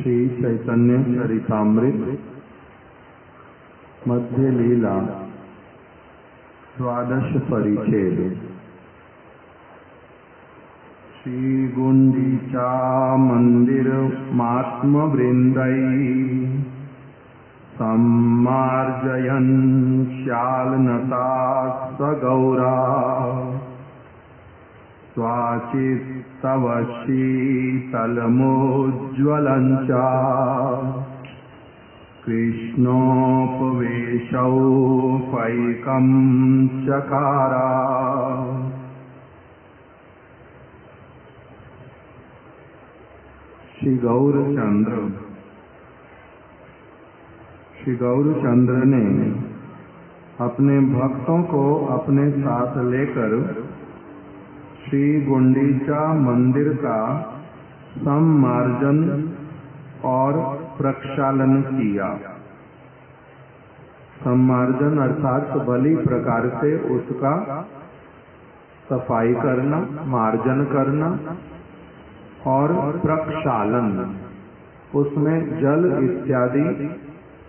श्री चैतन्य चरितामृत मध्य लीला द्वादश परिच्छेद। श्री गुंडीचा मंदिर महात्म वृंदै सम्मार्जयन् श्यालनता सगौरा स्वाचित्तव शीतलमुज्ज्वलं च कृष्णोपवेशौ पैकं चकारा। श्री गौरचंद्र ने अपने भक्तों को अपने साथ लेकर श्री गुंडीचा मंदिर का सम्मार्जन और प्रक्षालन किया। सम्मार्जन अर्थात भली प्रकार से उसका सफाई करना, मार्जन करना और प्रक्षालन उसमें जल इत्यादि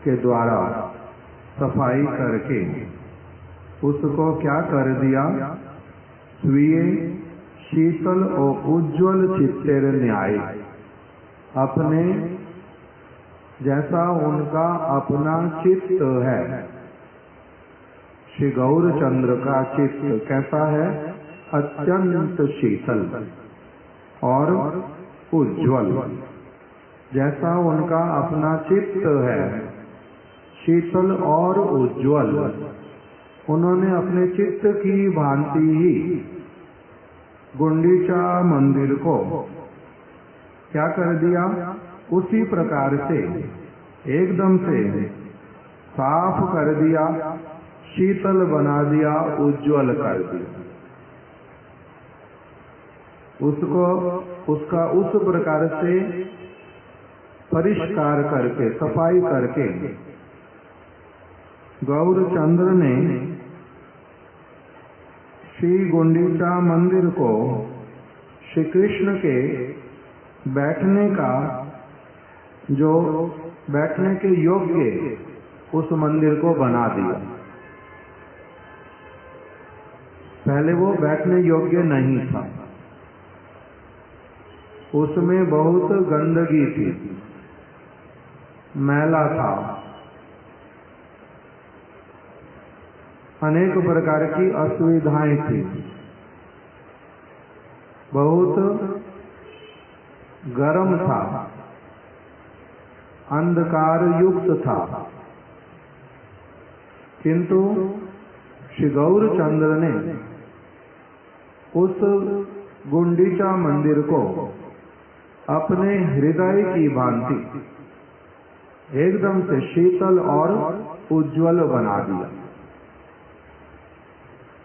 के द्वारा सफाई करके उसको क्या कर दिया, स्वीय शीतल और उज्ज्वल चित्तेर न्याय, अपने जैसा उनका अपना चित्त है। श्री गौरचंद्र का चित्त कैसा है, अत्यंत शीतल और उज्ज्वल। जैसा उनका अपना चित्त है शीतल और उज्ज्वल, उन्होंने अपने चित्त की भांति ही गुंडीचा मंदिर को क्या कर दिया, उसी प्रकार से एकदम से साफ कर दिया, शीतल बना दिया, उज्ज्वल कर दिया। उसको उसका उस प्रकार से परिष्कार करके, सफाई करके गौरचंद्र ने श्री गुंडीचा मंदिर को श्री कृष्ण के बैठने का, जो बैठने के योग्य उस मंदिर को बना दिया। पहले वो बैठने योग्य नहीं था, उसमें बहुत गंदगी थी, मैला था, अनेक प्रकार की असुविधाएं थी, बहुत गर्म था, अंधकार युक्त था। किंतु श्री गौरचंद्र ने उस गुंडीचा मंदिर को अपने हृदय की भांति एकदम से शीतल और उज्ज्वल बना दिया।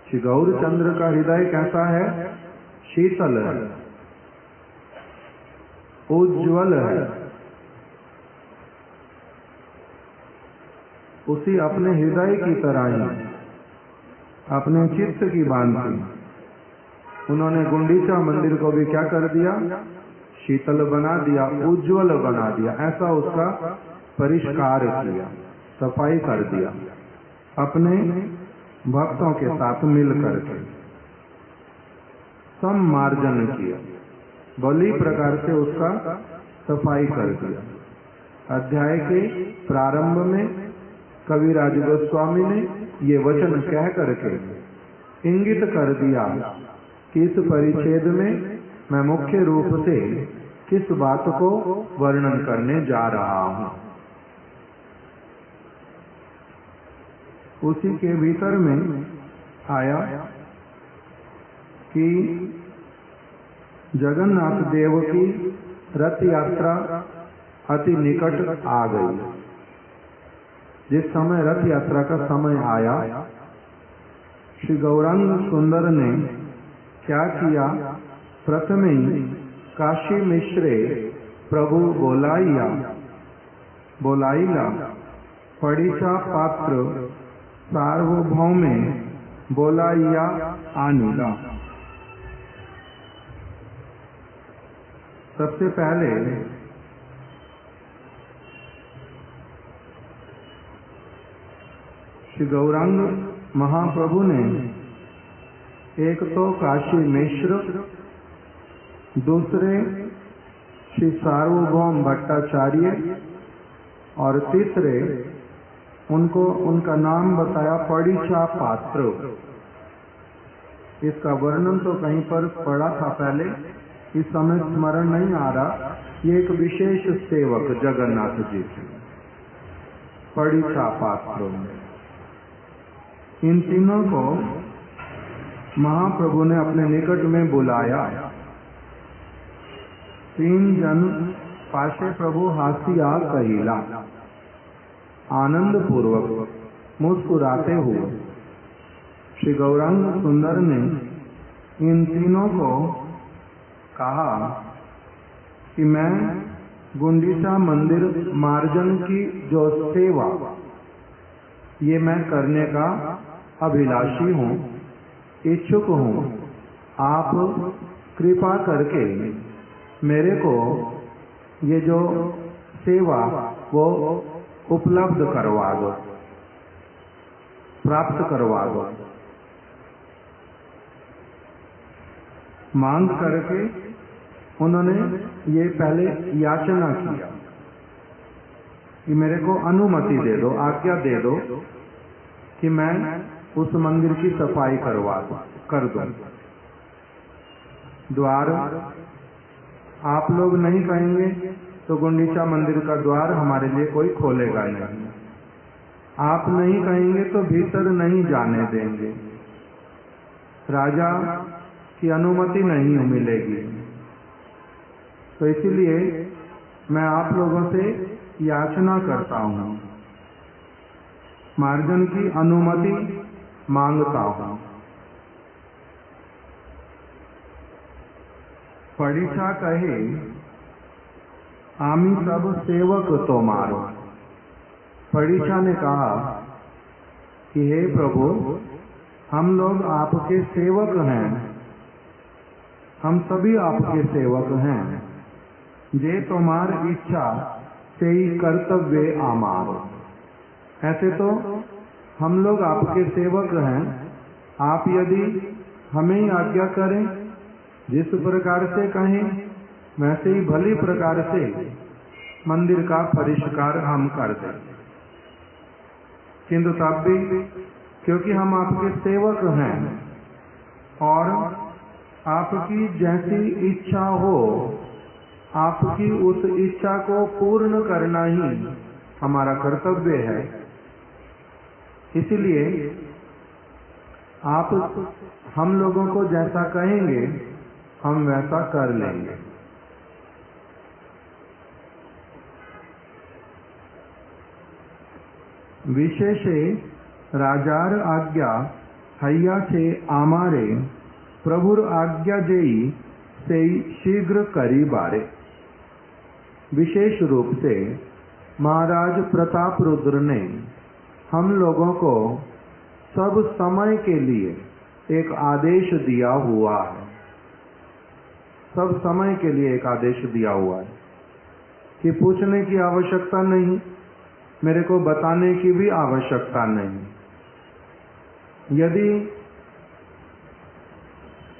श्री गौरचंद्र का हृदय कैसा है, शीतल है, उज्ज्वल है। उसी अपने हृदय की तरह ही अपने चित्त की भांति उन्होंने गुंडीचा मंदिर को भी क्या कर दिया, शीतल बना दिया, उज्ज्वल बना दिया। ऐसा उसका परिष्कार किया, सफाई कर दिया, अपने भक्तों के साथ मिल करके सम्मार्जन किया, भली प्रकार से उसका सफाई कर दिया। अध्याय के प्रारंभ में कविराज गोस्वामी ने ये वचन कह करके इंगित कर दिया कि इस परिच्छेद में मैं मुख्य रूप से किस बात को वर्णन करने जा रहा हूँ। उसी के भीतर में आया कि जगन्नाथ देव की रथ यात्रा अति निकट आ गई। जिस समय रथ यात्रा का समय आया, श्री गौरांग सुंदर ने क्या किया, प्रथम ही काशी मिश्रे प्रभु बोलाइला पड़ीचा पात्र सार्वभौमे बोलाइया आनिला। सबसे पहले श्री गौरांग महाप्रभु ने एक तो काशी मिश्र, दूसरे श्री सार्वभौम भट्टाचार्य और तीसरे उनको उनका नाम बताया परीक्षा पात्र। इसका वर्णन तो कहीं पर पढ़ा था पहले, इस समय स्मरण नहीं आ रहा। ये एक विशेष सेवक जगन्नाथ जी थे, परीक्षा पात्र। इन तीनों को महाप्रभु ने अपने निकट में बुलाया। तीन जन पाशे प्रभु हासिया कहिला, आनंद पूर्वक मुस्कुराते हुए श्री गौरांग सुंदर ने इन तीनों को कहा कि मैं गुंडीचा मंदिर मार्जन की जो सेवा ये मैं करने का अभिलाषी हूँ, इच्छुक हूँ। आप कृपा करके मेरे को ये जो सेवा वो उपलब्ध करवा दो, प्राप्त करवा दो। मांग करके उन्होंने ये पहले याचना किया कि मेरे को अनुमति दे दो, आज्ञा दे दो कि मैं उस मंदिर की सफाई कर दूं। द्वार आप लोग नहीं कहेंगे तो गुंडीचा मंदिर का द्वार हमारे लिए कोई खोलेगा नहीं। आप नहीं कहेंगे तो भीतर नहीं जाने देंगे, राजा की अनुमति नहीं मिलेगी। तो इसलिए मैं आप लोगों से याचना करता हूँ, मार्जन की अनुमति मांगता हूँ। परीक्षा कहे आमी सब सेवक तो मारो। परीक्षा ने कहा कि हे प्रभु, हम लोग आपके सेवक हैं, हम सभी आपके सेवक हैं। जे तुम्हार इच्छा से ही कर्तव्य आमार। ऐसे तो हम लोग आपके सेवक हैं, आप यदि हमें ही आज्ञा करें, जिस प्रकार से कहें वैसे ही भली प्रकार से मंदिर का परिष्कार हम कर दें। किंतु तब भी क्योंकि हम आपके सेवक हैं और आपकी जैसी इच्छा हो, आपकी उस इच्छा को पूर्ण करना ही हमारा कर्तव्य है। इसलिए आप हम लोगों को जैसा कहेंगे हम वैसा कर लेंगे। विशेषे राजार आज्ञा हैया से आमारे, प्रभुर आज्ञा जेई से शीघ्र करी बारे। विशेष रूप से महाराज प्रताप रुद्र ने हम लोगों को सब समय के लिए एक आदेश दिया हुआ है। सब समय के लिए एक आदेश दिया हुआ है कि पूछने की आवश्यकता नहीं, मेरे को बताने की भी आवश्यकता नहीं। यदि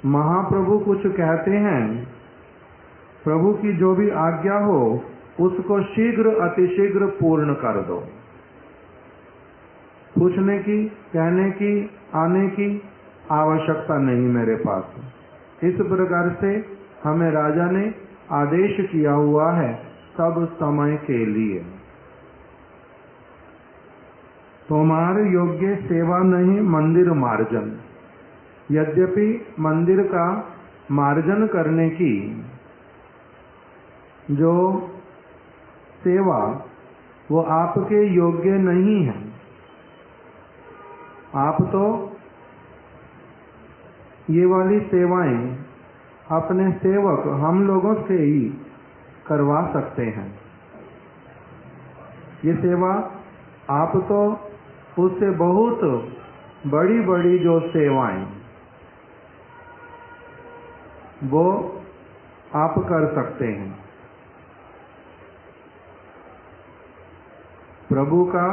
महाप्रभु कुछ कहते हैं, प्रभु की जो भी आज्ञा हो उसको शीघ्र अतिशीघ्र पूर्ण कर दो। पूछने की, कहने की, आने की आवश्यकता नहीं मेरे पास। इस प्रकार से हमें राजा ने आदेश किया हुआ है सब समय के लिए। तुम्हारे योग्य सेवा नहीं मंदिर मार्जन। यद्यपि मंदिर का मार्जन करने की जो सेवा वो आपके योग्य नहीं है। आप तो ये वाली सेवाएं अपने सेवक हम लोगों से ही करवा सकते हैं। ये सेवा आप तो उससे बहुत बड़ी बड़ी जो सेवाएं वो आप कर सकते हैं। प्रभु का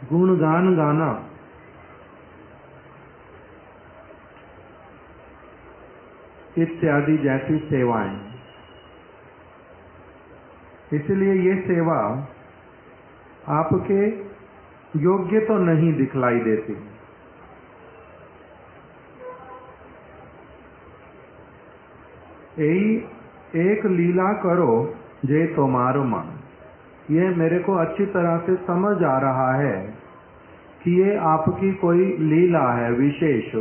गुणगान गाना, इत्यादि जैसी सेवाएं। इसलिए ये सेवा आपके योग्य तो नहीं दिखलाई देती। यही एक लीला करो जे तुम्हारो मन। ये मेरे को अच्छी तरह से समझ आ रहा है कि ये आपकी कोई लीला है विशेष।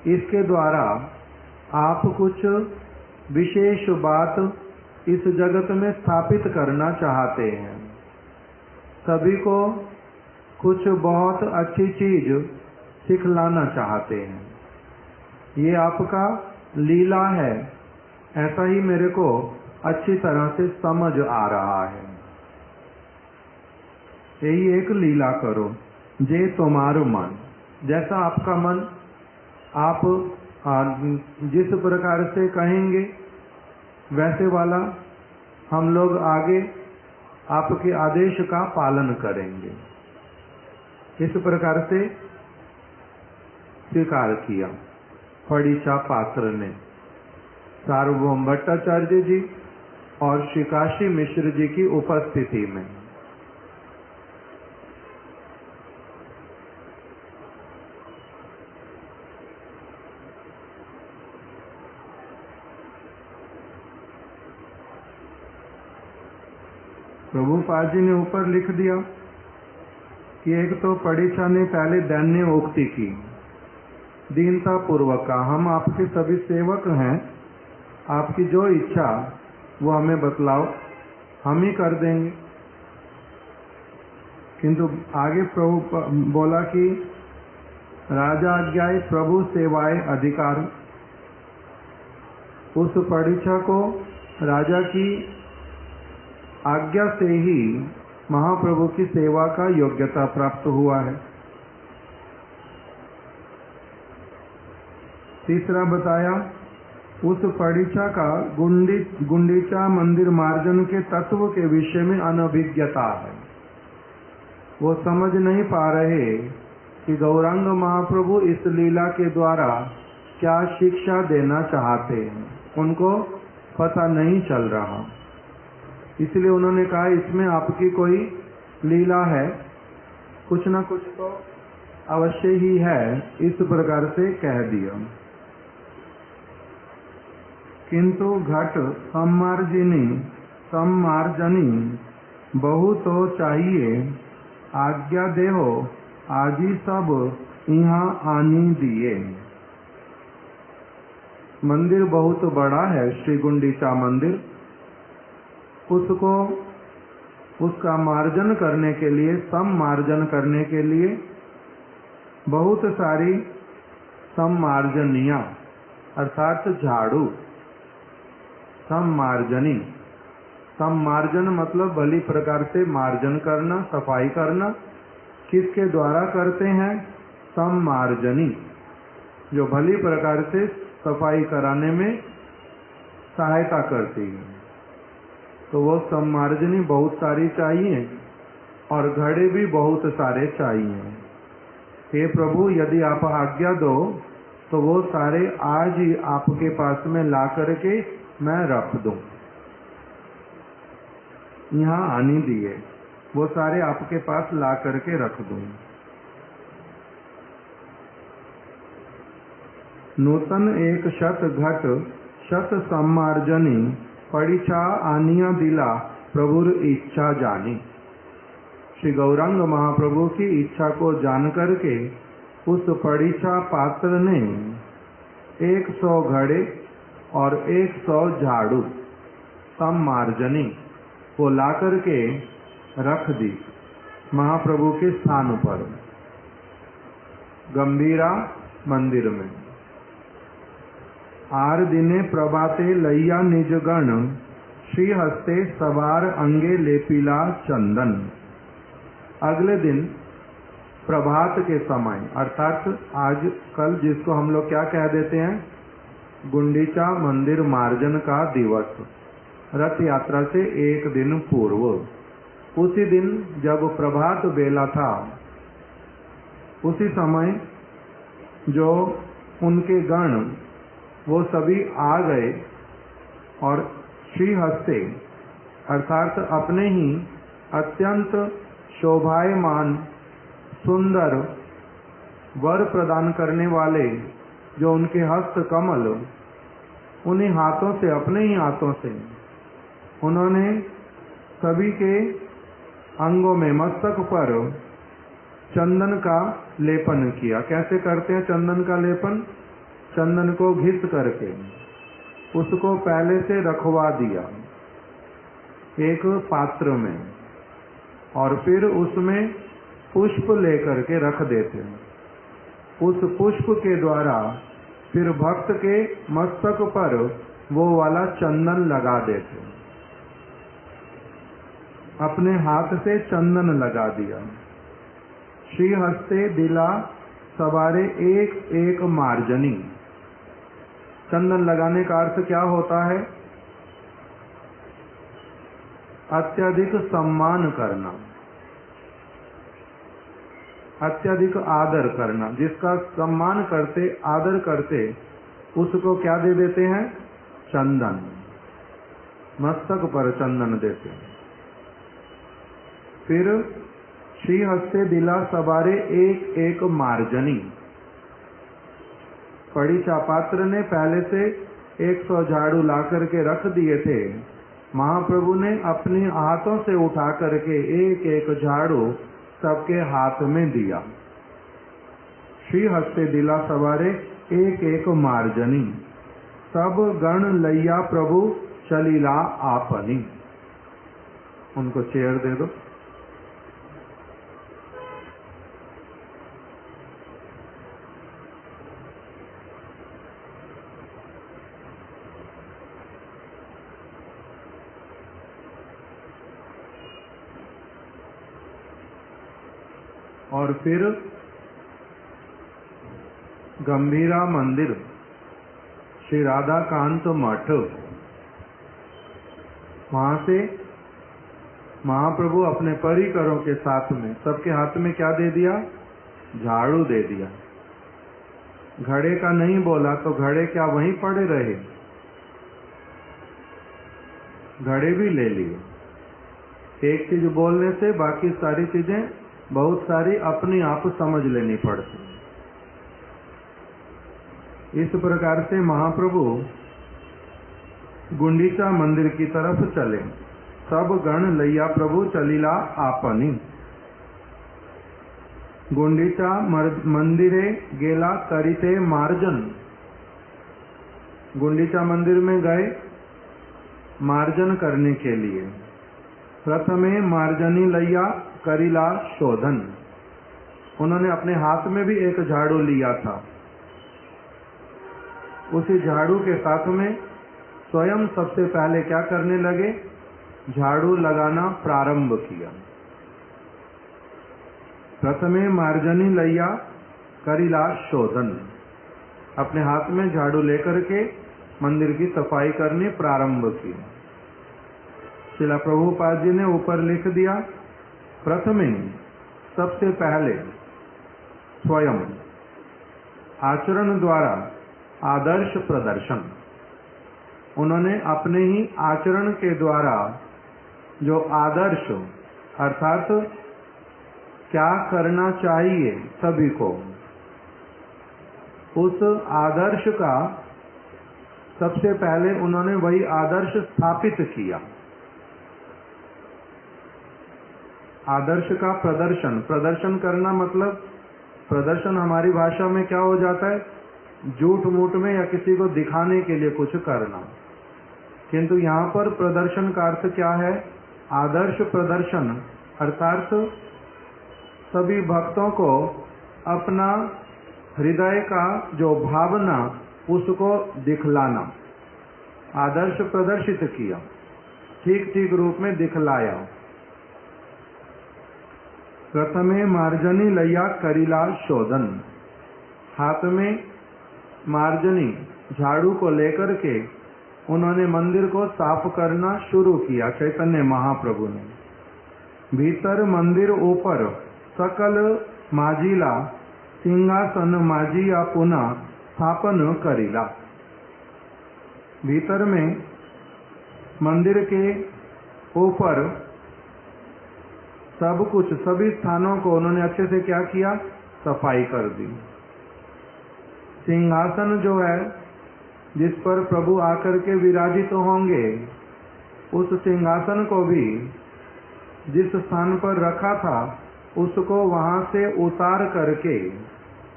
इसके द्वारा आप कुछ विशेष बात इस जगत में स्थापित करना चाहते हैं। सभी को कुछ बहुत अच्छी चीज सिखलाना चाहते हैं। ये आपका लीला है, ऐसा ही मेरे को अच्छी तरह से समझ आ रहा है। यही एक लीला करो जे तुम्हारो मन। जैसा आपका मन, आप जिस प्रकार से कहेंगे वैसे वाला हम लोग आगे आपके आदेश का पालन करेंगे। इस प्रकार से स्वीकार किया परीक्षा पात्र ने। सार्वभौम भट्टाचार्य जी और श्री काशी मिश्र जी की उपस्थिति में। प्रभुपाद जी ने ऊपर लिख दिया कि एक तो परीक्षा ने पहले दैन्य उक्ति की, दीनता पूर्वक का, हम आपके सभी सेवक हैं, आपकी जो इच्छा वो हमें बतलाओ, हम ही कर देंगे। किंतु आगे प्रभु बोला कि राजा आज्ञाए प्रभु सेवाए अधिकार। उस परीक्षा को राजा की आज्ञा से ही महाप्रभु की सेवा का योग्यता प्राप्त हुआ है। तीसरा बताया उस परीक्षा का गुंडीचा मंदिर मार्जन के तत्व के विषय में अनभिज्ञता है। वो समझ नहीं पा रहे कि गौरांग महाप्रभु इस लीला के द्वारा क्या शिक्षा देना चाहते हैं, उनको पता नहीं चल रहा। इसलिए उन्होंने कहा इसमें आपकी कोई लीला है, कुछ न कुछ तो अवश्य ही है, इस प्रकार से कह दिया। किंतु घट सम्मार्जनी बहु तो चाहिए, आज्ञा देहो आजी सब यहाँ आनी दिए। मंदिर बहुत बड़ा है, श्री गुंडीचा मंदिर। उसको उसका मार्जन करने के लिए, सम्मार्जन करने के लिए बहुत सारी सम्मार्जनियां अर्थात झाड़ू, सम्मार्जनी। सम्मार्जन मतलब भली प्रकार से मार्जन करना, सफाई करना। किसके द्वारा करते हैं? सम्मार्जनी, जो भली प्रकार से सफाई कराने में सहायता करती है। तो वो सम्मार्जनी बहुत सारी चाहिए और घड़े भी बहुत सारे चाहिए। हे प्रभु, यदि आप आज्ञा दो तो वो सारे आज ही आपके पास में ला करके मैं रख दूं, यहाँ आनी दिए, वो सारे आपके पास ला करके रख दूं। नूतन एक शत घट शत सम्मार्जनी, परीक्षा आनिया दिला प्रभुर इच्छा जानी। श्री गौरांग महाप्रभु की इच्छा को जान करके उस परीक्षा पात्र ने 100 घड़े और 100 झाड़ू सम्मार्जनी को ला करके रख दी महाप्रभु के स्थान पर, गंभीरा मंदिर में। आर दिने प्रभाते लैया निज गण, श्री हस्ते सवार अंगे लेपिला चंदन। अगले दिन प्रभात के समय, अर्थात आज कल जिसको हम लोग क्या कह देते हैं, गुंडीचा मंदिर मार्जन का दिवस, रथ यात्रा से एक दिन पूर्व उसी दिन जब प्रभात बेला था, उसी समय जो उनके गण वो सभी आ गए और श्रीहस्ते अर्थात अपने ही अत्यंत शोभायमान सुंदर वर प्रदान करने वाले जो उनके हस्त कमल, उन्हीं हाथों से, अपने ही हाथों से उन्होंने सभी के अंगों में, मस्तक पर चंदन का लेपन किया। कैसे करते हैं चंदन का लेपन? चंदन को घिस करके उसको पहले से रखवा दिया एक पात्र में, और फिर उसमें पुष्प लेकर के रख देते हैं। उस पुष्प के द्वारा फिर भक्त के मस्तक पर वो वाला चंदन लगा देते। अपने हाथ से चंदन लगा दिया। श्रीहस्ते दिला सवारे एक एक मार्जनी। चंदन लगाने का अर्थ क्या होता है? अत्यधिक सम्मान करना, अत्यधिक आदर करना। जिसका सम्मान करते, आदर करते, उसको क्या दे देते हैं? चंदन। मस्तक पर चंदन देते हैं। फिर श्रीहस्ते दिला सवारे एक एक मार्जनी। पड़ीचा पात्र ने पहले से 100 झाड़ू ला करके रख दिए थे। महाप्रभु ने अपने हाथों से उठा करके एक एक झाड़ू सबके हाथ में दिया। श्रीहस्ते दिला सवारे एक एक मार्जनी। सब गण लैया प्रभु चलीला आपनी। उनको चेयर दे दो। और फिर गंभीरा मंदिर, श्री राधा कांत मठ, वहां से महाप्रभु अपने परिकरों के साथ में सबके हाथ में क्या दे दिया? झाड़ू दे दिया। घड़े का नहीं बोला तो घड़े क्या वहीं पड़े रहे? घड़े भी ले लिए। एक चीज बोलने से बाकी सारी चीजें बहुत सारी अपने आप समझ लेनी पड़ती। इस प्रकार से महाप्रभु गुंडीचा मंदिर की तरफ चले। सब गण लैया प्रभु चलीला आपनी। गुंडीचा मंदिरे गेला करिते मार्जन। गुंडीचा मंदिर में गए मार्जन करने के लिए। प्रथमे मार्जनी लैया करीला शोधन। उन्होंने अपने हाथ में भी एक झाड़ू लिया था। उसी झाड़ू के साथ में स्वयं सबसे पहले क्या करने लगे? झाड़ू लगाना प्रारंभ किया। प्रथमे मार्जनी लैया करीला शोधन। अपने हाथ में झाड़ू लेकर के मंदिर की सफाई करनी प्रारंभ की। श्रीला प्रभुपाद जी ने ऊपर लिख दिया, प्रथमे सबसे पहले स्वयं आचरण द्वारा आदर्श प्रदर्शन। उन्होंने अपने ही आचरण के द्वारा जो आदर्श अर्थात क्या करना चाहिए सभी को, उस आदर्श का सबसे पहले उन्होंने वही आदर्श स्थापित किया। आदर्श का प्रदर्शन, प्रदर्शन करना मतलब, प्रदर्शन हमारी भाषा में क्या हो जाता है? झूठ मूठ में या किसी को दिखाने के लिए कुछ करना। किंतु यहाँ पर प्रदर्शन का अर्थ क्या है? आदर्श प्रदर्शन अर्थात सभी भक्तों को अपना हृदय का जो भावना उसको दिखलाना। आदर्श प्रदर्शित किया, ठीक ठीक रूप में दिखलाया। प्रथमे मार्जनी लैया करीला शोधन। हाथ में मार्जनी झाड़ू को लेकर के उन्होंने मंदिर को साफ करना शुरू किया चैतन्य महाप्रभु ने। भीतर मंदिर ऊपर सकल माजिला सिंहासन माजिया पुनः स्थापन करीला। भीतर में मंदिर के ऊपर सब कुछ, सभी स्थानों को उन्होंने अच्छे से क्या किया, सफाई कर दी। सिंहासन जो है जिस पर प्रभु आकर के विराजित होंगे, उस सिंहासन को भी जिस स्थान पर रखा था उसको वहां से उतार करके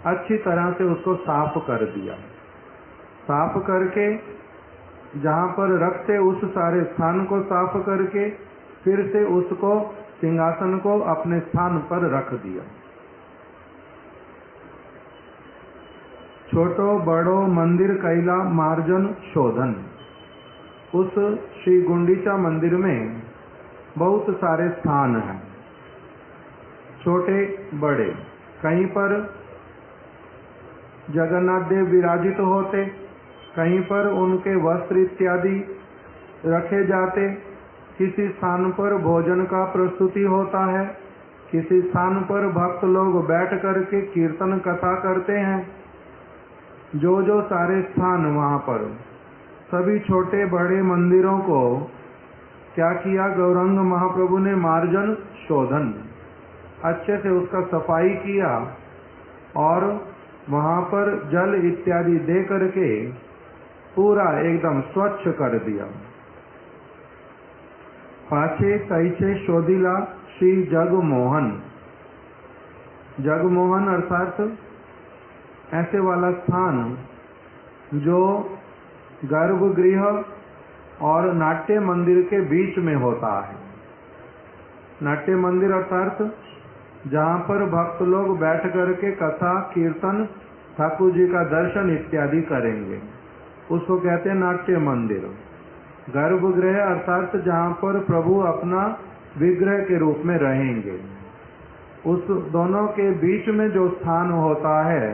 अच्छी तरह से उसको साफ कर दिया। साफ करके जहां पर रखते उस सारे स्थान को साफ करके फिर से उसको सिंहासन को अपने स्थान पर रख दिया। छोटो बड़ो मंदिर कैला मार्जन शोधन। उस श्री गुंडीचा मंदिर में बहुत सारे स्थान हैं, छोटे बड़े। कहीं पर जगन्नाथ देव विराजित होते, कहीं पर उनके वस्त्र इत्यादि रखे जाते, किसी स्थान पर भोजन का प्रस्तुति होता है, किसी स्थान पर भक्त लोग बैठ करके कीर्तन कथा करते हैं। जो जो सारे स्थान वहां पर सभी छोटे बड़े मंदिरों को क्या किया, गौरांग महाप्रभु ने मार्जन शोधन, अच्छे से उसका सफाई किया और वहां पर जल इत्यादि दे करके पूरा एकदम स्वच्छ कर दिया। पाछे तैचे शोधिला श्री जगमोहन। जगमोहन अर्थात ऐसे वाला स्थान जो गर्भगृह और नाट्य मंदिर के बीच में होता है। नाट्य मंदिर अर्थात जहाँ पर भक्त लोग बैठ करके कथा कीर्तन ठाकुर जी का दर्शन इत्यादि करेंगे, उसको कहते हैं नाट्य मंदिर। गर्भगृह अर्थात जहाँ पर प्रभु अपना विग्रह के रूप में रहेंगे, उस दोनों के बीच में जो स्थान होता है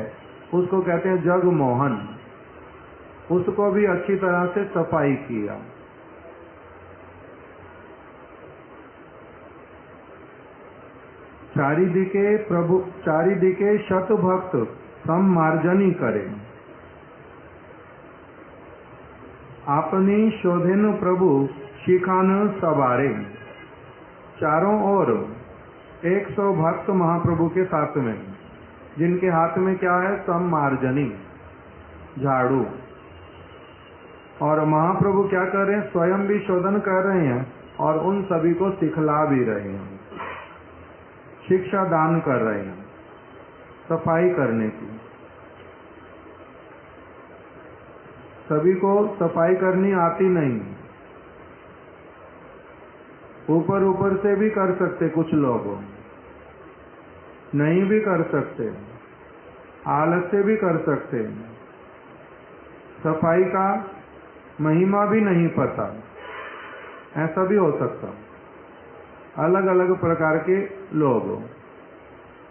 उसको कहते हैं जगमोहन। उसको भी अच्छी तरह से सफाई किया। चारिदिके शत भक्त सम्मार्जनी करे। अपनी शोधेन प्रभु शिखान सवारे। चारों ओर 100 भक्त महाप्रभु के साथ में, जिनके हाथ में क्या है, सम्मार्जनी, झाड़ू। और महाप्रभु क्या कर रहे हैं, स्वयं भी शोधन कर रहे हैं और उन सभी को सिखला भी रहे हैं, शिक्षा दान कर रहे हैं सफाई करने की। सभी को सफाई करनी आती नहीं, ऊपर ऊपर से भी कर सकते, कुछ लोग नहीं भी कर सकते, आलस से भी कर सकते। सफाई का महिमा भी नहीं पता, ऐसा भी हो सकता। अलग अलग प्रकार के लोग।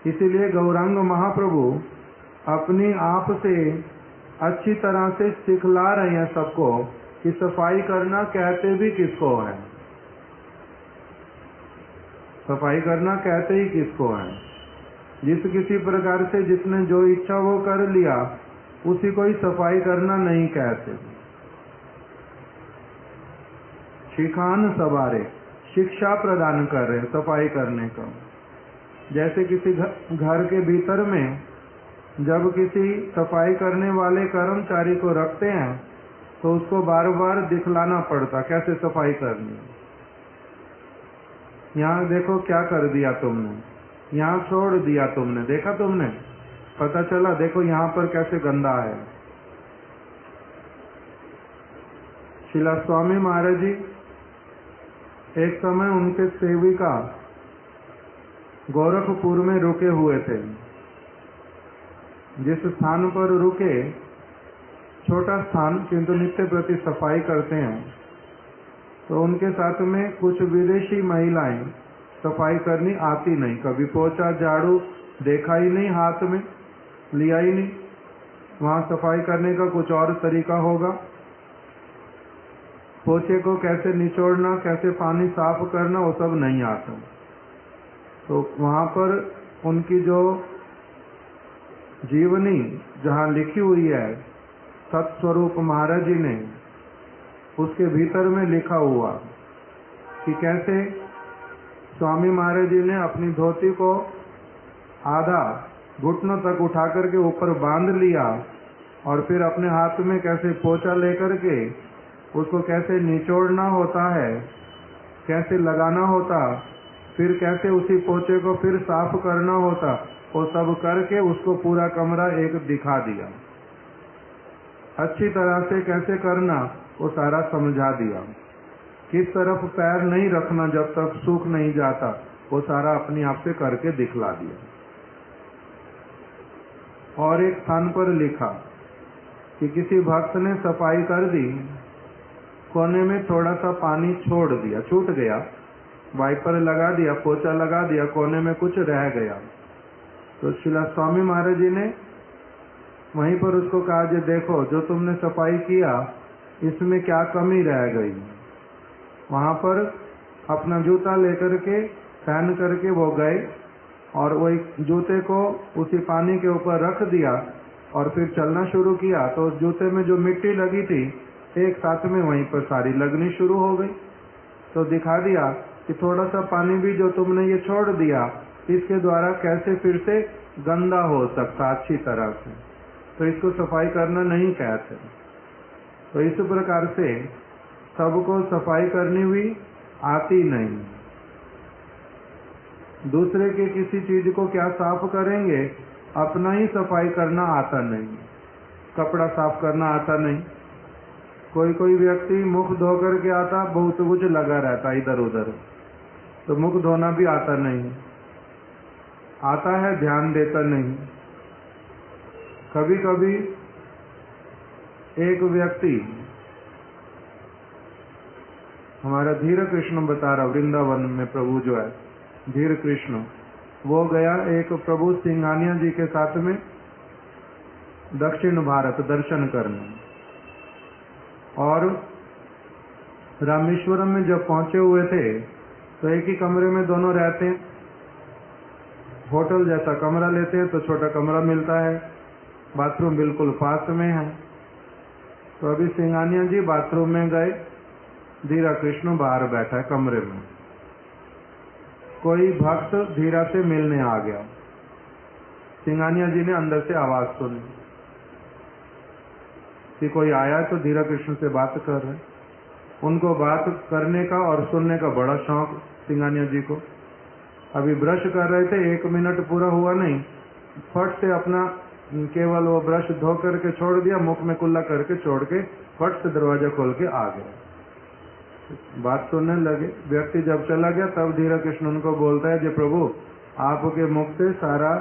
इसीलिए गौरांग महाप्रभु अपनी आप से अच्छी तरह से सिखला रहे हैं सबको कि सफाई करना कहते भी किसको है, सफाई करना कहते ही किसको है। जिस किसी प्रकार से जिसने जो इच्छा वो कर लिया, उसी को ही सफाई करना नहीं कहते। शिखान सवारे, शिक्षा प्रदान कर रहे हैं सफाई करने का। जैसे किसी घर के भीतर में जब किसी सफाई करने वाले कर्मचारी को रखते हैं तो उसको बार बार दिखलाना पड़ता कैसे सफाई करनी। यहाँ देखो क्या कर दिया तुमने, यहाँ छोड़ दिया तुमने, देखा तुमने, पता चला, देखो यहाँ पर कैसे गंदा है। शिला स्वामी महाराज जी एक समय उनके सेविका गोरखपुर में रुके हुए थे। जिस स्थान पर रुके, छोटा स्थान किंतु नित्य प्रति सफाई करते हैं, तो उनके साथ में कुछ विदेशी महिलाएं सफाई करनी आती नहीं, कभी पोछा झाड़ू देखा ही नहीं, हाथ में लिया ही नहीं। वहां सफाई करने का कुछ और तरीका होगा। पोछे को कैसे निचोड़ना, कैसे पानी साफ करना, वो सब नहीं आता। तो वहां पर उनकी जो जीवनी जहाँ लिखी हुई है सत्स्वरूप महाराज जी ने, उसके भीतर में लिखा हुआ कि कैसे स्वामी महाराज जी ने अपनी धोती को आधा घुटनों तक उठा करके ऊपर बांध लिया और फिर अपने हाथ में कैसे पोछा लेकर के उसको कैसे निचोड़ना होता है, कैसे लगाना होता, फिर कैसे उसी पोछे को फिर साफ करना होता, वो सब करके उसको पूरा कमरा एक दिखा दिया। अच्छी तरह से कैसे करना वो सारा समझा दिया। किस तरफ पैर नहीं रखना जब तक सूख नहीं जाता, वो सारा अपने आप से करके दिखला दिया। और एक स्थान पर लिखा कि किसी भक्त ने सफाई कर दी, कोने में थोड़ा सा पानी छोड़ दिया, छूट गया, वाइपर लगा दिया, पोछा लगा दिया, कोने में कुछ रह गया, तो श्रीला स्वामी महाराज जी ने वहीं पर उसको कहा, जे देखो जो तुमने सफाई किया इसमें क्या कमी रह गई। वहां पर अपना जूता लेकर के पहन करके वो गए और वो एक जूते को उसी पानी के ऊपर रख दिया और फिर चलना शुरू किया, तो उस जूते में जो मिट्टी लगी थी एक साथ में वहीं पर सारी लगनी शुरू हो गई। तो दिखा दिया कि थोड़ा सा पानी भी जो तुमने ये छोड़ दिया, इसके द्वारा कैसे फिर से गंदा हो सकता अच्छी तरह से, तो इसको सफाई करना नहीं कहते। तो इस प्रकार से सबको सफाई करनी हुई आती नहीं, दूसरे के किसी चीज को क्या साफ करेंगे, अपना ही सफाई करना आता नहीं, कपड़ा साफ करना आता नहीं। कोई कोई व्यक्ति मुख धो करके आता, बहुत कुछ लगा रहता इधर उधर, तो मुख धोना भी आता नहीं, आता है ध्यान देता नहीं। कभी कभी एक व्यक्ति, हमारा धीर कृष्ण बता रहा, वृंदावन में प्रभु जो है धीर कृष्ण, वो गया एक प्रभु सिंघानिया जी के साथ में दक्षिण भारत दर्शन करने, और रामेश्वरम में जब पहुंचे हुए थे तो एक ही कमरे में दोनों रहते हैं, होटल जैसा कमरा लेते हैं तो छोटा कमरा मिलता है, बाथरूम बिल्कुल पास में है। तो अभी सिंघानिया जी बाथरूम में गए, धीरा कृष्ण बाहर बैठा है कमरे में। कोई भक्त धीरा से मिलने आ गया, सिंघानिया जी ने अंदर से आवाज सुनी कि कोई आया, तो धीरा कृष्ण से बात कर रहे। उनको बात करने का और सुनने का बड़ा शौक सिंघानिया जी को। अभी ब्रश कर रहे थे, 1 मिनट पूरा हुआ नहीं, फट से अपना केवल वो ब्रश धो करके छोड़ दिया, मुख में कुल्ला करके छोड़ के फट से दरवाजा खोल के आ गए, बात सुनने लगे। व्यक्ति जब चला गया तब धीरा कृष्ण उनको बोलता है, जे प्रभु आपके मुख से सारा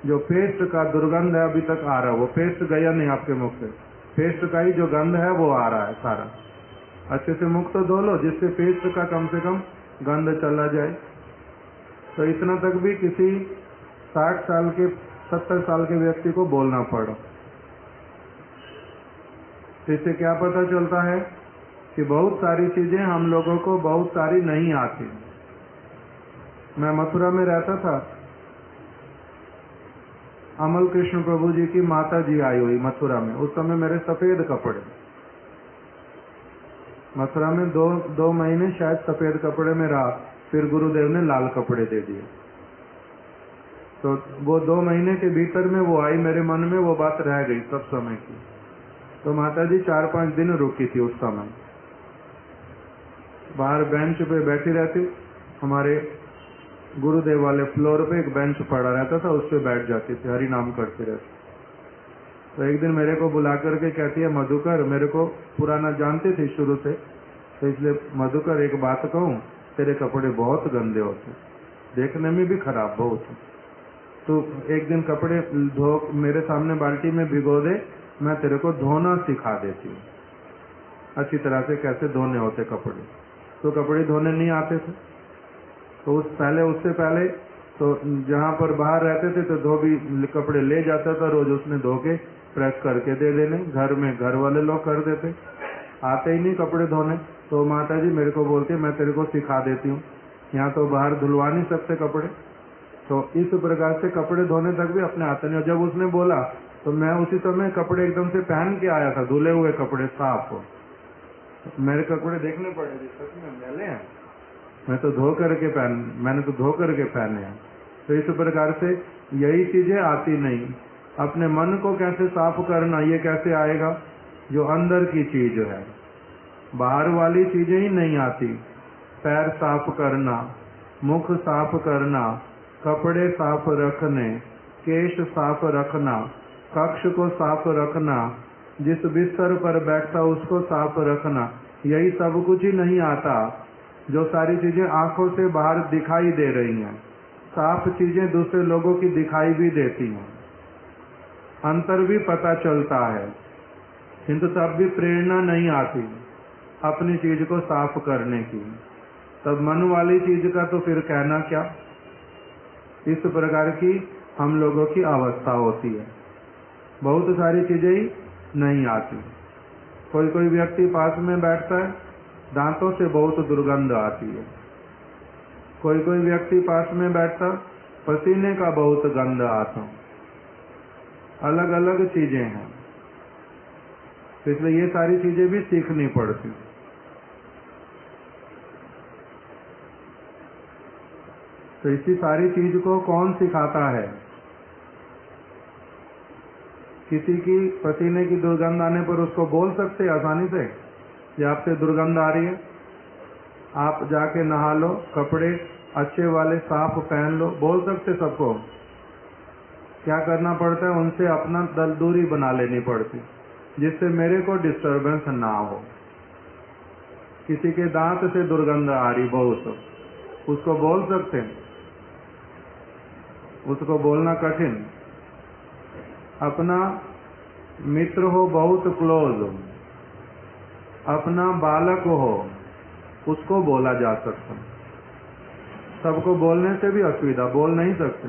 जो पेस्ट का दुर्गंध है अभी तक आ रहा है, वो पेस्ट गया नहीं आपके मुख से, पेस्ट का ही जो गंध है वो आ रहा है सारा, अच्छे से मुख तो धो लो जिससे पेस्ट का कम से कम गंध चला जाए। तो इतना तक भी किसी 60 साल के 70 साल के व्यक्ति को बोलना पड़ा। इससे क्या पता चलता है कि बहुत सारी चीजें हम लोगों को बहुत सारी नहीं आती। मैं मथुरा में रहता था, अमल कृष्ण प्रभु जी की माता जी आई हुई मथुरा में, उस समय मेरे सफेद कपड़े, मथुरा में दो महीने शायद सफेद कपड़े में रहा, फिर गुरुदेव ने लाल कपड़े दे दिए। तो वो 2 महीने के भीतर में वो आई, मेरे मन में वो बात रह गई सब समय की। तो माता जी 4-5 दिन रुकी थी उस समय, बाहर बेंच पे बैठी रहती, हमारे गुरुदेव वाले फ्लोर पे एक बेंच पड़ा रहता था, उस पे बैठ जाती थी, हरि नाम करते रहती। तो एक दिन मेरे को बुला करके कहती है, मधुकर, मेरे को पुराना जानती थी शुरू से, तो इसलिए मधुकर एक बात कहूँ, तेरे कपड़े बहुत गंदे होते, देखने में भी खराब बहुत, तो एक दिन कपड़े धो मेरे सामने बाल्टी में भिगो दे, मैं तेरे को धोना सिखा देती हूँ अच्छी तरह से, कैसे धोने होते कपड़े। तो कपड़े धोने नहीं आते थे, तो उससे पहले तो जहाँ पर बाहर रहते थे तो धोबी कपड़े ले जाता था, रोज उसने धो के प्रेस करके दे देने, घर में घर वाले लोग कर देते, आते ही नहीं कपड़े धोने। तो माता जी मेरे को बोलती, मैं तेरे को सिखा देती हूँ, यहाँ तो बाहर धुलवा नहीं सकते कपड़े, तो इस प्रकार से कपड़े धोने तक भी अपने हाथ नहीं। और जब उसने बोला तो मैं उसी समय कपड़े एकदम से पहन के आया था, धुले हुए कपड़े साफ। मेरे कपड़े देखने पड़े थे, सच में मैले हैं, मैंने तो धो करके पहने हैं। तो इस प्रकार से यही चीजें आती नहीं। अपने मन को कैसे साफ करना, ये कैसे आएगा? जो अंदर की चीज है, बाहर वाली चीजें ही नहीं आती। पैर साफ करना, मुख साफ करना, कपड़े साफ रखने, केश साफ रखना, कक्ष को साफ रखना, जिस बिस्तर पर बैठता उसको साफ रखना, यही सब कुछ ही नहीं आता। जो सारी चीजें आंखों से बाहर दिखाई दे रही हैं, साफ चीजें दूसरे लोगों की दिखाई भी देती हैं, अंतर भी पता चलता है, किंतु तब भी प्रेरणा नहीं आती अपनी चीज को साफ करने की। तब मन वाली चीज का तो फिर कहना क्या। इस प्रकार की हम लोगों की अवस्था होती है। बहुत सारी चीजें ही नहीं आती। कोई कोई व्यक्ति पास में बैठता है, दांतों से बहुत दुर्गंध आती है। कोई कोई व्यक्ति पास में बैठता, पसीने का बहुत गंध आता। अलग अलग चीजें हैं, इसलिए ये सारी चीजें भी सीखनी पड़ती। तो इसी सारी चीज को कौन सिखाता है? किसी की पसीने की दुर्गंध आने पर उसको बोल सकते आसानी से, ये आपसे दुर्गंध आ रही है, आप जाके नहा लो, कपड़े अच्छे वाले साफ पहन लो, बोल सकते सबको? क्या करना पड़ता है? उनसे अपना दूरी बना लेनी पड़ती, जिससे मेरे को डिस्टरबेंस ना हो। किसी के दांत से दुर्गंध आ रही बहुत, उसको बोल सकते हैं? उसको बोलना कठिन। अपना मित्र हो बहुत क्लोज, अपना बालक हो, उसको बोला जा सकता। सबको बोलने से भी असुविधा, बोल नहीं सकते।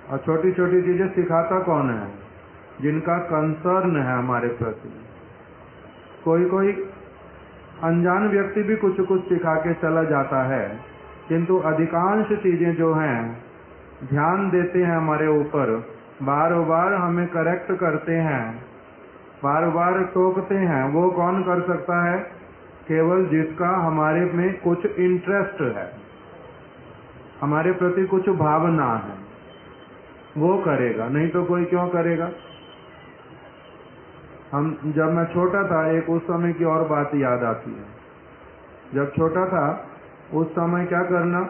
और छोटी छोटी चीजें सिखाता कौन है? जिनका कंसर्न है हमारे प्रति। कोई कोई अनजान व्यक्ति भी कुछ कुछ सिखा के चला जाता है, किंतु अधिकांश चीजें जो हैं ध्यान देते हैं हमारे ऊपर, बार बार हमें करेक्ट करते हैं, बार बार टोकते हैं। वो कौन कर सकता है? केवल जिसका हमारे में कुछ इंटरेस्ट है, हमारे प्रति कुछ भावना है, वो करेगा, नहीं तो कोई क्यों करेगा। जब मैं छोटा था, एक उस समय की और बात याद आती है। जब छोटा था उस समय क्या करना,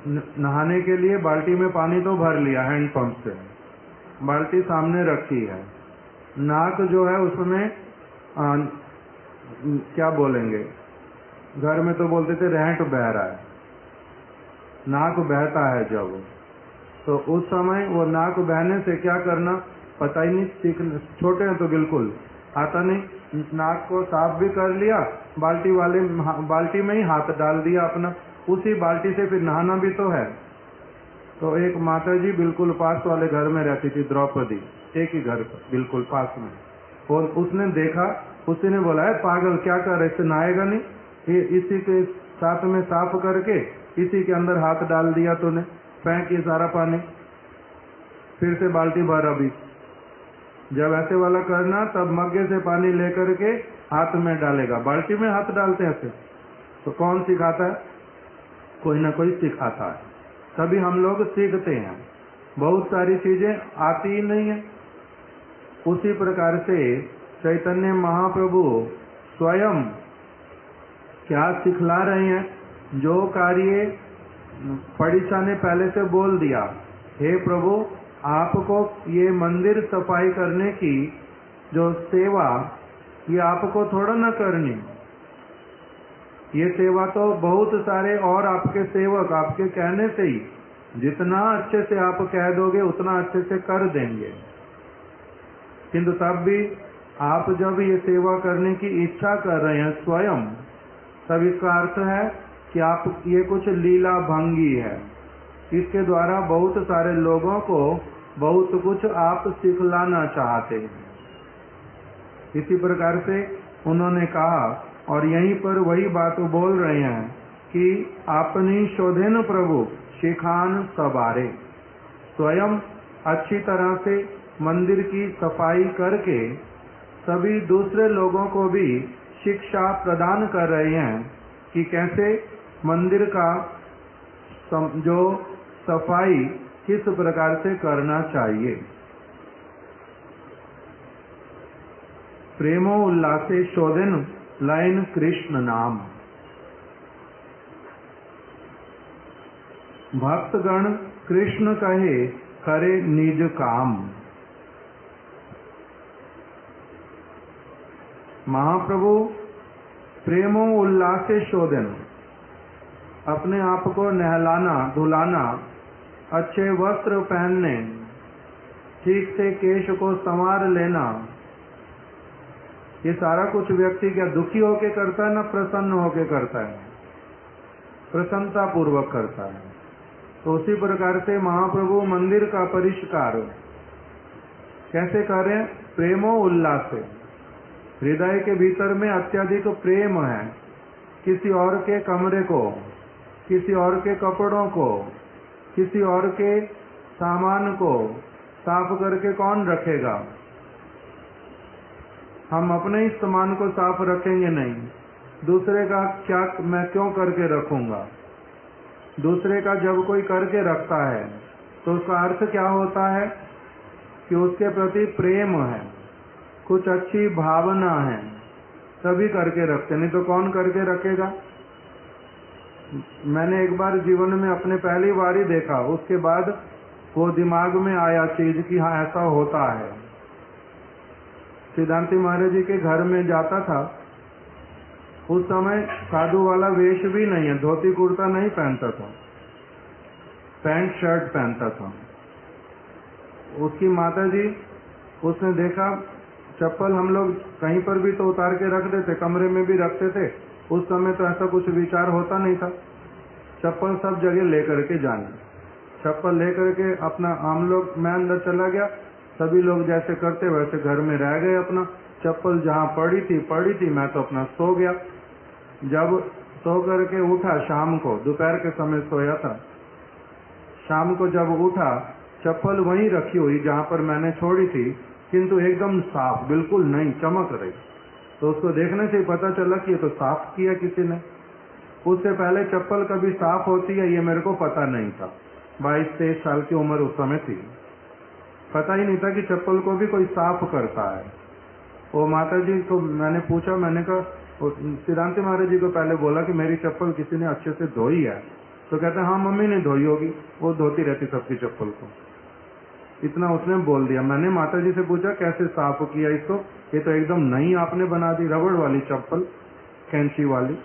नहाने के लिए बाल्टी में पानी तो भर लिया हैंडपंप से, बाल्टी सामने रखी है, नाक जो है उसमें क्या बोलेंगे, घर में तो बोलते थे रहट बह रहा है, नाक बहता है जब, तो उस समय वो नाक बहने से क्या करना पता ही नहीं, सीखने छोटे हैं तो बिल्कुल आता नहीं, नाक को साफ भी कर लिया, बाल्टी में ही हाथ डाल दिया अपना, उसी बाल्टी से फिर नहाना भी तो है। तो एक माता जी बिल्कुल पास वाले घर में रहती थी, द्रौपदी, एक ही घर पर बिल्कुल पास में, और उसने देखा, उसी ने बोला है पागल क्या कर रहे, इससे नहाएगा नहीं, ये इसी के साथ में साफ करके इसी के अंदर हाथ डाल दिया तूने, फेंक ये सारा पानी, फिर से बाल्टी भर। अभी जब ऐसे वाला करना तब मग्गे से पानी लेकर के हाथ में डालेगा, बाल्टी में हाथ डालते हैं ऐसे। तो कौन सिखाता है? कोई ना कोई सिखाता है, तभी हम लोग सीखते हैं। बहुत सारी चीजें आती ही नहीं है। उसी प्रकार से चैतन्य महाप्रभु स्वयं क्या सिखला रहे हैं? जो कार्य परीक्षा ने पहले से बोल दिया, हे प्रभु आपको ये मंदिर सफाई करने की जो सेवा, ये आपको थोड़ा ना करनी, ये सेवा तो बहुत सारे और आपके सेवक आपके कहने से ही, जितना अच्छे से आप कह दोगे उतना अच्छे से कर देंगे, किंतु तब भी आप जब ये सेवा करने की इच्छा कर रहे हैं स्वयं, तब इसका अर्थ है कि आप ये कुछ लीला भंगी है, इसके द्वारा बहुत सारे लोगों को बहुत कुछ आप सिखलाना चाहते हैं। इसी प्रकार से उन्होंने कहा, और यहीं पर वही बात बोल रहे हैं कि अपनी शोधेन प्रभु शिखान सवारे, स्वयं अच्छी तरह से मंदिर की सफाई करके सभी दूसरे लोगों को भी शिक्षा प्रदान कर रहे हैं कि कैसे मंदिर का जो सफाई किस प्रकार से करना चाहिए। प्रेमो उल्लासे शोधन लाइन कृष्ण नाम। भक्तगण कृष्ण कहे करे निज काम। महाप्रभु प्रेमो उल्लासे शोधन, अपने आप को नहलाना धुलाना, अच्छे वस्त्र पहनने, ठीक से केश को संवार लेना, ये सारा कुछ व्यक्ति क्या दुखी होके करता है ना प्रसन्न होके करता है? प्रसन्नता पूर्वक करता है। तो उसी प्रकार से महाप्रभु मंदिर का परिष्कार कैसे करें? प्रेमो उल्लास से, हृदय के भीतर में अत्यधिक प्रेम है। किसी और के कमरे को, किसी और के कपड़ों को, किसी और के सामान को साफ करके कौन रखेगा? हम अपने ही सामान को साफ रखेंगे नहीं। दूसरे का क्या मैं क्यों करके रखूंगा? दूसरे का जब कोई करके रखता है तो उसका अर्थ क्या होता है कि उसके प्रति प्रेम है, कुछ अच्छी भावना है, तभी करके रखते, नहीं तो कौन करके रखेगा? मैंने एक बार जीवन में अपने पहली बार ही देखा, उसके बाद वो दिमाग में आया चीज कि हाँ ऐसा होता है। सिद्धांति महाराज जी के घर में जाता था, उस समय साधु वाला वेश भी नहीं है, धोती कुर्ता नहीं पहनता था, पैंट शर्ट पहनता था। उसकी माता जी, उसने देखा चप्पल हम लोग कहीं पर भी तो उतार के रख देते, कमरे में भी रखते थे। उस समय तो ऐसा कुछ विचार होता नहीं था, चप्पल सब जगह लेकर के जाना। चप्पल लेकर के अपना हम लोग, मैं अंदर चला गया, सभी लोग जैसे करते वैसे घर में रह गए। अपना चप्पल जहाँ पड़ी थी, मैं तो अपना सो गया। जब सो करके उठा शाम को, दोपहर के समय सोया था, शाम को जब उठा चप्पल वहीं रखी हुई जहाँ पर मैंने छोड़ी थी, किंतु एकदम साफ, बिल्कुल नहीं चमक रही। तो उसको देखने से ही पता चला कि ये तो साफ किया किसी ने। उससे पहले चप्पल कभी साफ होती है ये मेरे को पता नहीं था। 22-23 साल की उम्र उस समय थी, पता ही नहीं था कि चप्पल को भी कोई साफ करता है। वो माता जी को मैंने पूछा, मैंने कहा सिद्धांति महाराज जी को पहले बोला कि मेरी चप्पल किसी ने अच्छे से धोई है? तो कहते हैं हाँ मम्मी ने धोई होगी, वो धोती रहती सबकी चप्पल को। इतना उसने बोल दिया। मैंने माता जी से पूछा कैसे साफ किया इसको? ये तो एकदम नई आपने बना दी, रबड़ वाली चप्पल, कैंची वाली,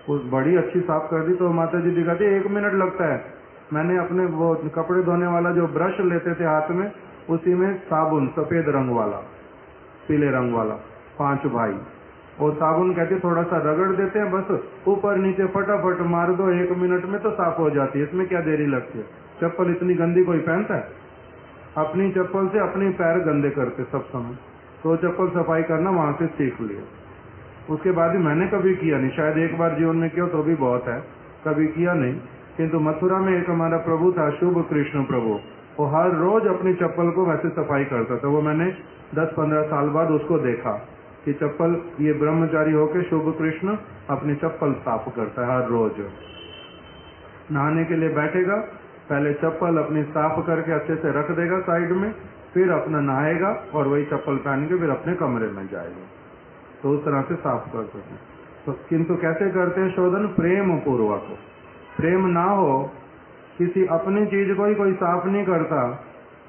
वो बड़ी अच्छी साफ कर दी। तो माता जी दिखाती 1 मिनट लगता है। मैंने अपने वो कपड़े धोने वाला जो ब्रश लेते थे हाथ में, उसी में साबुन सफेद रंग वाला, पीले रंग वाला, 5 भाई, वो साबुन कहते थोड़ा सा रगड़ देते हैं, बस ऊपर नीचे फटाफट मार दो, 1 मिनट में तो साफ हो जाती है। इसमें क्या देरी लगती है? चप्पल इतनी गंदी कोई पहनता है? अपनी चप्पल से अपने पैर गंदे करते सब समय। तो चप्पल सफाई करना वहां से सीख लिया। उसके बाद भी मैंने कभी किया नहीं, शायद एक बार जीवन में किया तो भी बहुत है, कभी किया नहीं। किंतु मथुरा में एक हमारा प्रभु था, शुभ कृष्ण प्रभु, वो हर रोज अपनी चप्पल को वैसे सफाई करता था। वो मैंने 10-15 साल बाद उसको देखा कि चप्पल, ये ब्रह्मचारी होके शुभ कृष्ण अपनी चप्पल साफ करता है हर रोज। नहाने के लिए बैठेगा, पहले चप्पल अपनी साफ करके अच्छे से रख देगा साइड में, फिर अपना नहाएगा और वही चप्पल पहन के फिर अपने कमरे में जाएगा। तो उस तरह से साफ करते हैं। तो किंतु कैसे करते हैं शोधन? प्रेम पूर्वक। प्रेम ना हो, किसी अपनी चीज को ही कोई साफ नहीं करता,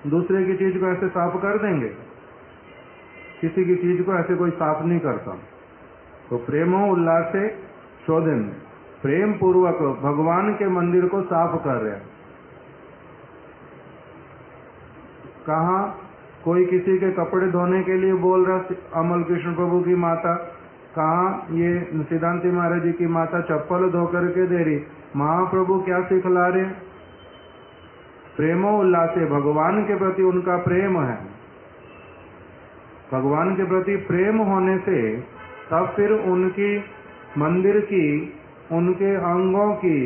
दूसरे की चीज को ऐसे साफ कर देंगे? किसी की चीज को ऐसे कोई साफ नहीं करता। तो प्रेमो उल्लास से शोधन, प्रेम पूर्वक भगवान के मंदिर को साफ कर रहे हैं। कहा कोई किसी के कपड़े धोने के लिए बोल रहा, अमल कृष्ण प्रभु की माता, कहा ये सिद्धांति महाराज जी की माता चप्पल धो करके दे रही। महाप्रभु क्या सिखला रहे? प्रेमो उल्लास से, भगवान के प्रति उनका प्रेम है। भगवान के प्रति प्रेम होने से तब फिर उनकी मंदिर की उनके अंगों की,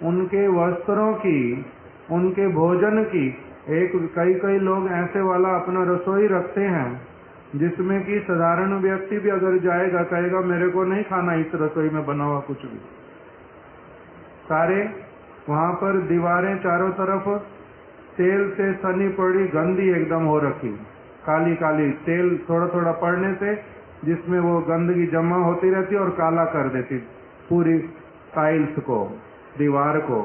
उनके वस्त्रों की, उनके भोजन की। कई लोग ऐसे वाला अपना रसोई रखते हैं जिसमें कि साधारण व्यक्ति भी अगर जाएगा कहेगा मेरे को नहीं खाना इस रसोई में बना हुआ कुछ भी। सारे वहां पर दीवारें चारों तरफ तेल से सनी पड़ी, गंदी एकदम हो रखी, काली काली, तेल थोड़ा थोड़ा पड़ने से जिसमें वो गंदगी जमा होती रहती और काला कर देती पूरी टाइल्स को, दीवार को।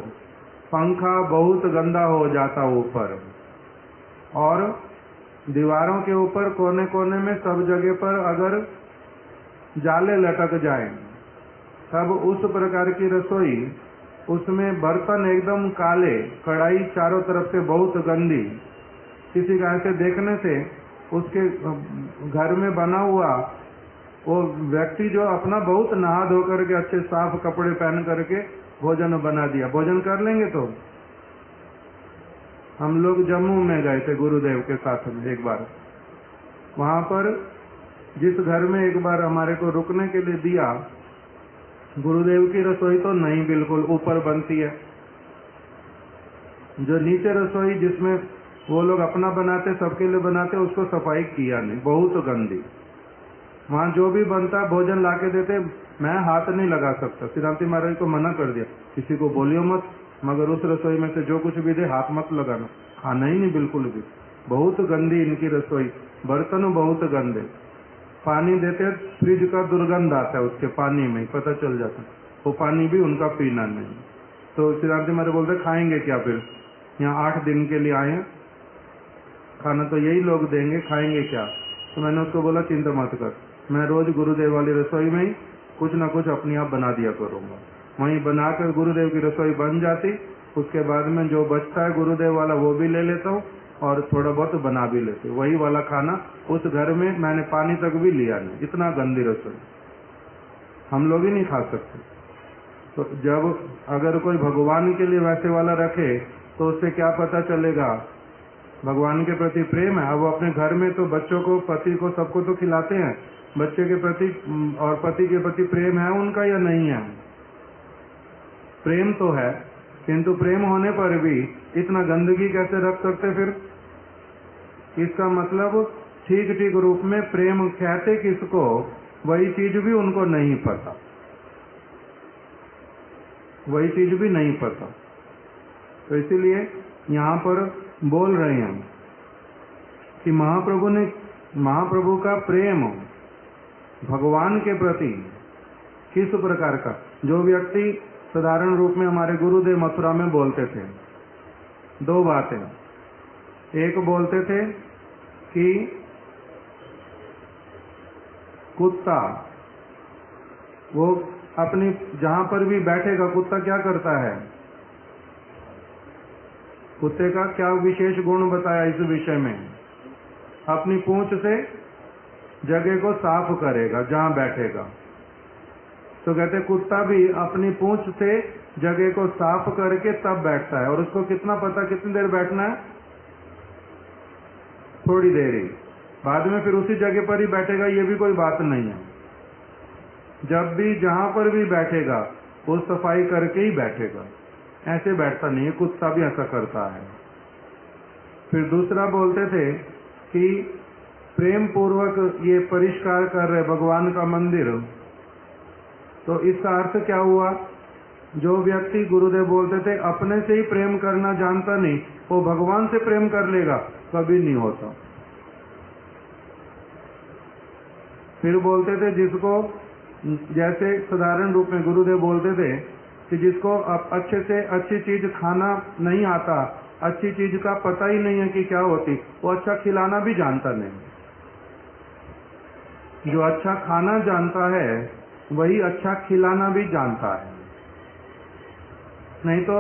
पंखा बहुत गंदा हो जाता ऊपर, और दीवारों के ऊपर कोने कोने में सब जगह पर अगर जाले लटक जाए तब उस प्रकार की रसोई, उसमें बर्तन एकदम काले, कढ़ाई चारों तरफ से बहुत गंदी। किसी का ऐसे देखने से उसके घर में बना हुआ वो व्यक्ति जो अपना बहुत नहा धो करके अच्छे साफ कपड़े पहन करके भोजन बना दिया, भोजन कर लेंगे। तो हम लोग जम्मू में गए थे गुरुदेव के साथ में एक बार। वहां पर जिस घर में एक बार हमारे को रुकने के लिए दिया, गुरुदेव की रसोई तो नहीं, बिल्कुल ऊपर बनती है। जो नीचे रसोई जिसमें वो लोग अपना बनाते, सबके लिए बनाते, उसको सफाई किया नहीं, बहुत गंदी। वहां जो भी बनता भोजन लाके देते, मैं हाथ नहीं लगा सकता। सिद्धांति महाराज को मना कर दिया, किसी को बोलियो मत, मगर उस रसोई में से जो कुछ भी दे हाथ मत लगाना, खाना ही नहीं बिल्कुल भी। बहुत गंदी इनकी रसोई, बर्तन बहुत गंदे। पानी देते फ्रिज का दुर्गंध आता है उसके पानी में, पता चल जाता, वो पानी भी उनका पीना नहीं। तो सिद्धांति महाराज बोलते खाएंगे क्या फिर, यहाँ 8 दिन के लिए आए हैं, खाना तो यही लोग देंगे, खाएंगे क्या। तो मैंने उसको बोला चिंता मत कर, मैं रोज गुरुदेव वाली रसोई में ही कुछ ना कुछ अपने आप बना दिया करूंगा। वहीं बनाकर गुरुदेव की रसोई बन जाती, उसके बाद में जो बचता है गुरुदेव वाला वो भी ले लेता हूँ और थोड़ा बहुत बना भी लेते। वही वाला खाना उस घर में मैंने पानी तक भी लिया नहीं, इतना गंदी रसोई, हम लोग ही नहीं खा सकते। तो जब अगर कोई भगवान के लिए वैसे वाला रखे तो उससे क्या पता चलेगा भगवान के प्रति प्रेम है। अब अपने घर में तो बच्चों को, पति को, सबको तो खिलाते हैं, बच्चे के प्रति और पति के प्रति प्रेम है उनका या नहीं है? प्रेम तो है, किंतु प्रेम होने पर भी इतना गंदगी कैसे रख सकते फिर? इसका मतलब ठीक ठीक रूप में प्रेम कहते किसको, वही चीज भी उनको नहीं पता, वही चीज भी नहीं पता। तो इसीलिए यहाँ पर बोल रहे हैं कि महाप्रभु का प्रेम भगवान के प्रति किस प्रकार का। जो व्यक्ति साधारण रूप में हमारे गुरुदेव मथुरा में बोलते थे 2 बातें। एक बोलते थे कि कुत्ता वो अपनी जहां पर भी बैठेगा, कुत्ता क्या करता है, कुत्ते का क्या विशेष गुण बताया इस विषय में? अपनी पूंछ से जगह को साफ करेगा जहां बैठेगा। तो कहते कुत्ता भी अपनी पूंछ से जगह को साफ करके तब बैठता है, और उसको कितना पता कितनी देर बैठना है, थोड़ी देर ही, बाद में फिर उसी जगह पर ही बैठेगा, ये भी कोई बात नहीं है। जब भी जहां पर भी बैठेगा वो सफाई करके ही बैठेगा, ऐसे बैठता नहीं है। कुत्ता भी ऐसा करता है। फिर दूसरा बोलते थे कि प्रेम पूर्वक ये परिष्कार कर रहे भगवान का मंदिर, तो इसका अर्थ क्या हुआ? जो व्यक्ति, गुरुदेव बोलते थे, अपने से ही प्रेम करना जानता नहीं, वो भगवान से प्रेम कर लेगा, कभी नहीं होता। फिर बोलते थे जिसको, जैसे साधारण रूप में गुरुदेव बोलते थे कि जिसको अच्छे से अच्छी चीज खाना नहीं आता, अच्छी चीज का पता ही नहीं है कि क्या होती, वो अच्छा खिलाना भी जानता नहीं। जो अच्छा खाना जानता है वही अच्छा खिलाना भी जानता है, नहीं तो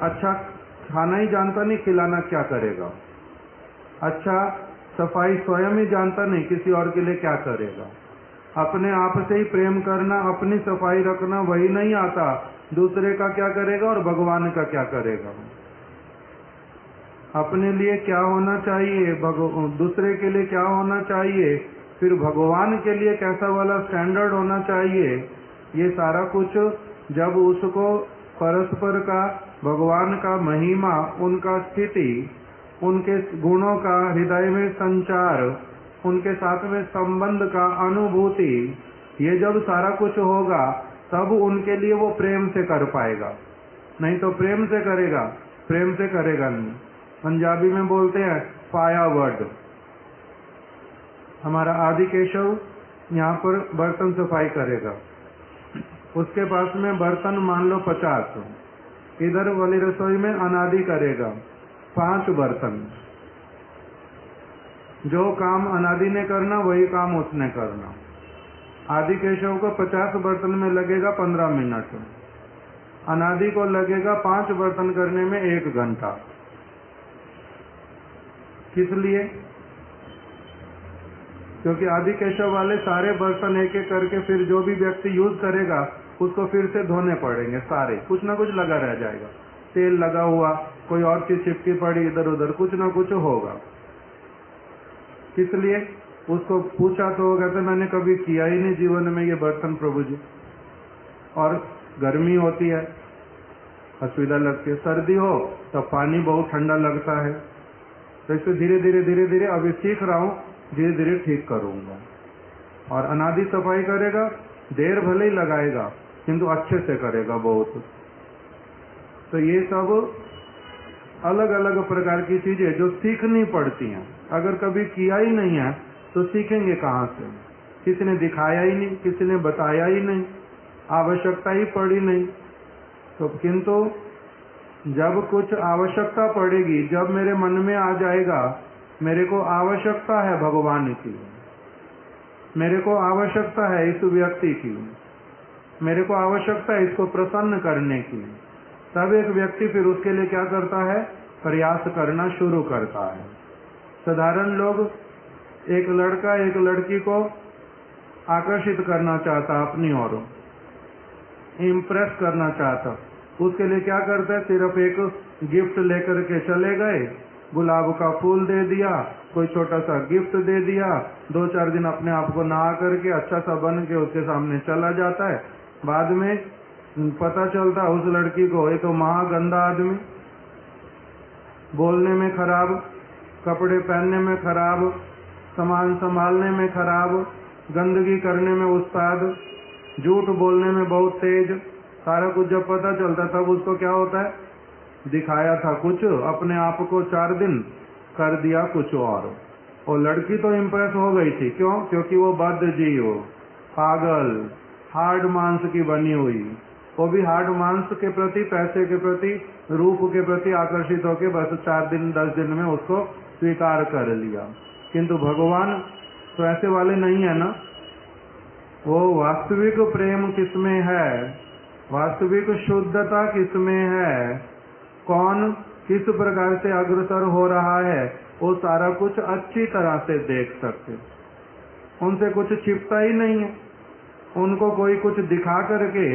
अच्छा खाना ही जानता नहीं, खिलाना क्या करेगा? अच्छा सफाई स्वयं ही जानता नहीं, किसी और के लिए क्या करेगा? अपने आप से ही प्रेम करना, अपनी सफाई रखना वही नहीं आता, दूसरे का क्या करेगा और भगवान का क्या करेगा? अपने लिए क्या होना चाहिए, दूसरे के लिए क्या होना चाहिए, फिर भगवान के लिए कैसा वाला स्टैंडर्ड होना चाहिए, ये सारा कुछ जब उसको परस्पर का, भगवान का महिमा, उनका स्थिति, उनके गुणों का हृदय में संचार, उनके साथ में संबंध का अनुभूति, ये जब सारा कुछ होगा तब उनके लिए वो प्रेम से कर पाएगा। नहीं तो प्रेम से करेगा, प्रेम से करेगा नहीं। पंजाबी में बोलते हैं पाया वर्ड। हमारा आदि केशव यहाँ पर बर्तन सफाई करेगा, उसके पास में बर्तन मान लो 50, इधर वाली रसोई में अनादि करेगा 5 बर्तन। जो काम अनादि ने करना वही काम उसने करना। आदि केशव को 50 बर्तन में लगेगा 15 मिनट, अनादि को लगेगा 5 बर्तन करने में 1 घंटा। किस लिए? क्योंकि आदि केशव वाले सारे बर्तन एक एक करके फिर जो भी व्यक्ति यूज करेगा उसको फिर से धोने पड़ेंगे सारे, कुछ ना कुछ लगा रह जाएगा, तेल लगा हुआ, कोई और चीज चिपकी पड़ी इधर उधर, कुछ ना कुछ होगा। इसलिए उसको पूछा तो वो कहते मैंने कभी किया ही नहीं जीवन में ये बर्तन प्रभु जी, और गर्मी होती है, असुविधा लगती है, सर्दी हो तो पानी बहुत ठंडा लगता है, तो इसको धीरे धीरे धीरे धीरे अभी सीख रहा हूँ, धीरे धीरे ठीक करूंगा। और अनादि सफाई करेगा, देर भले ही लगाएगा किंतु अच्छे से करेगा बहुत। तो ये सब अलग अलग प्रकार की चीजें जो सीखनी पड़ती हैं। अगर कभी किया ही नहीं है तो सीखेंगे कहाँ से? किसी ने दिखाया ही नहीं, किसी ने बताया ही नहीं, आवश्यकता ही पड़ी नहीं। तो किंतु जब कुछ आवश्यकता पड़ेगी, जब मेरे मन में आ जाएगा मेरे को आवश्यकता है भगवान की, मेरे को आवश्यकता है इस व्यक्ति की, मेरे को आवश्यकता है इसको प्रसन्न करने की, तब एक व्यक्ति फिर उसके लिए क्या करता है? प्रयास करना शुरू करता है। साधारण लोग, एक लड़का एक लड़की को आकर्षित करना चाहता अपनी ओर, इम्प्रेस करना चाहता, उसके लिए क्या करता है? सिर्फ एक गिफ्ट लेकर के चले गए, गुलाब का फूल दे दिया, कोई छोटा सा गिफ्ट दे दिया, 2-4 दिन अपने आप को नहा करके अच्छा सा बन के उसके सामने चला जाता है। बाद में पता चलता उस लड़की को ये तो महागंदा आदमी, बोलने में खराब, कपड़े पहनने में खराब, सामान संभालने में खराब, गंदगी करने में उस्ताद, झूठ बोलने में बहुत तेज, सारा कुछ जब पता चलता तब उसको क्या होता है? दिखाया था कुछ, अपने आप को 4 दिन कर दिया कुछ और लड़की तो इम्प्रेस हो गई थी। क्यों? क्योंकि वो बद्ध जीव, पागल, हार्ड मांस की बनी हुई, वो भी हार्ड मांस के प्रति, पैसे के प्रति, रूप के प्रति आकर्षित होकर बस 4 दिन 10 दिन में उसको स्वीकार कर लिया। किंतु भगवान तो ऐसे वाले नहीं है ना। वो वास्तविक प्रेम किसमें है, वास्तविक शुद्धता किसमें है, कौन किस प्रकार से अग्रसर हो रहा है, वो सारा कुछ अच्छी तरह से देख सकते। उनसे कुछ छिपता ही नहीं है, उनको कोई कुछ दिखा करके,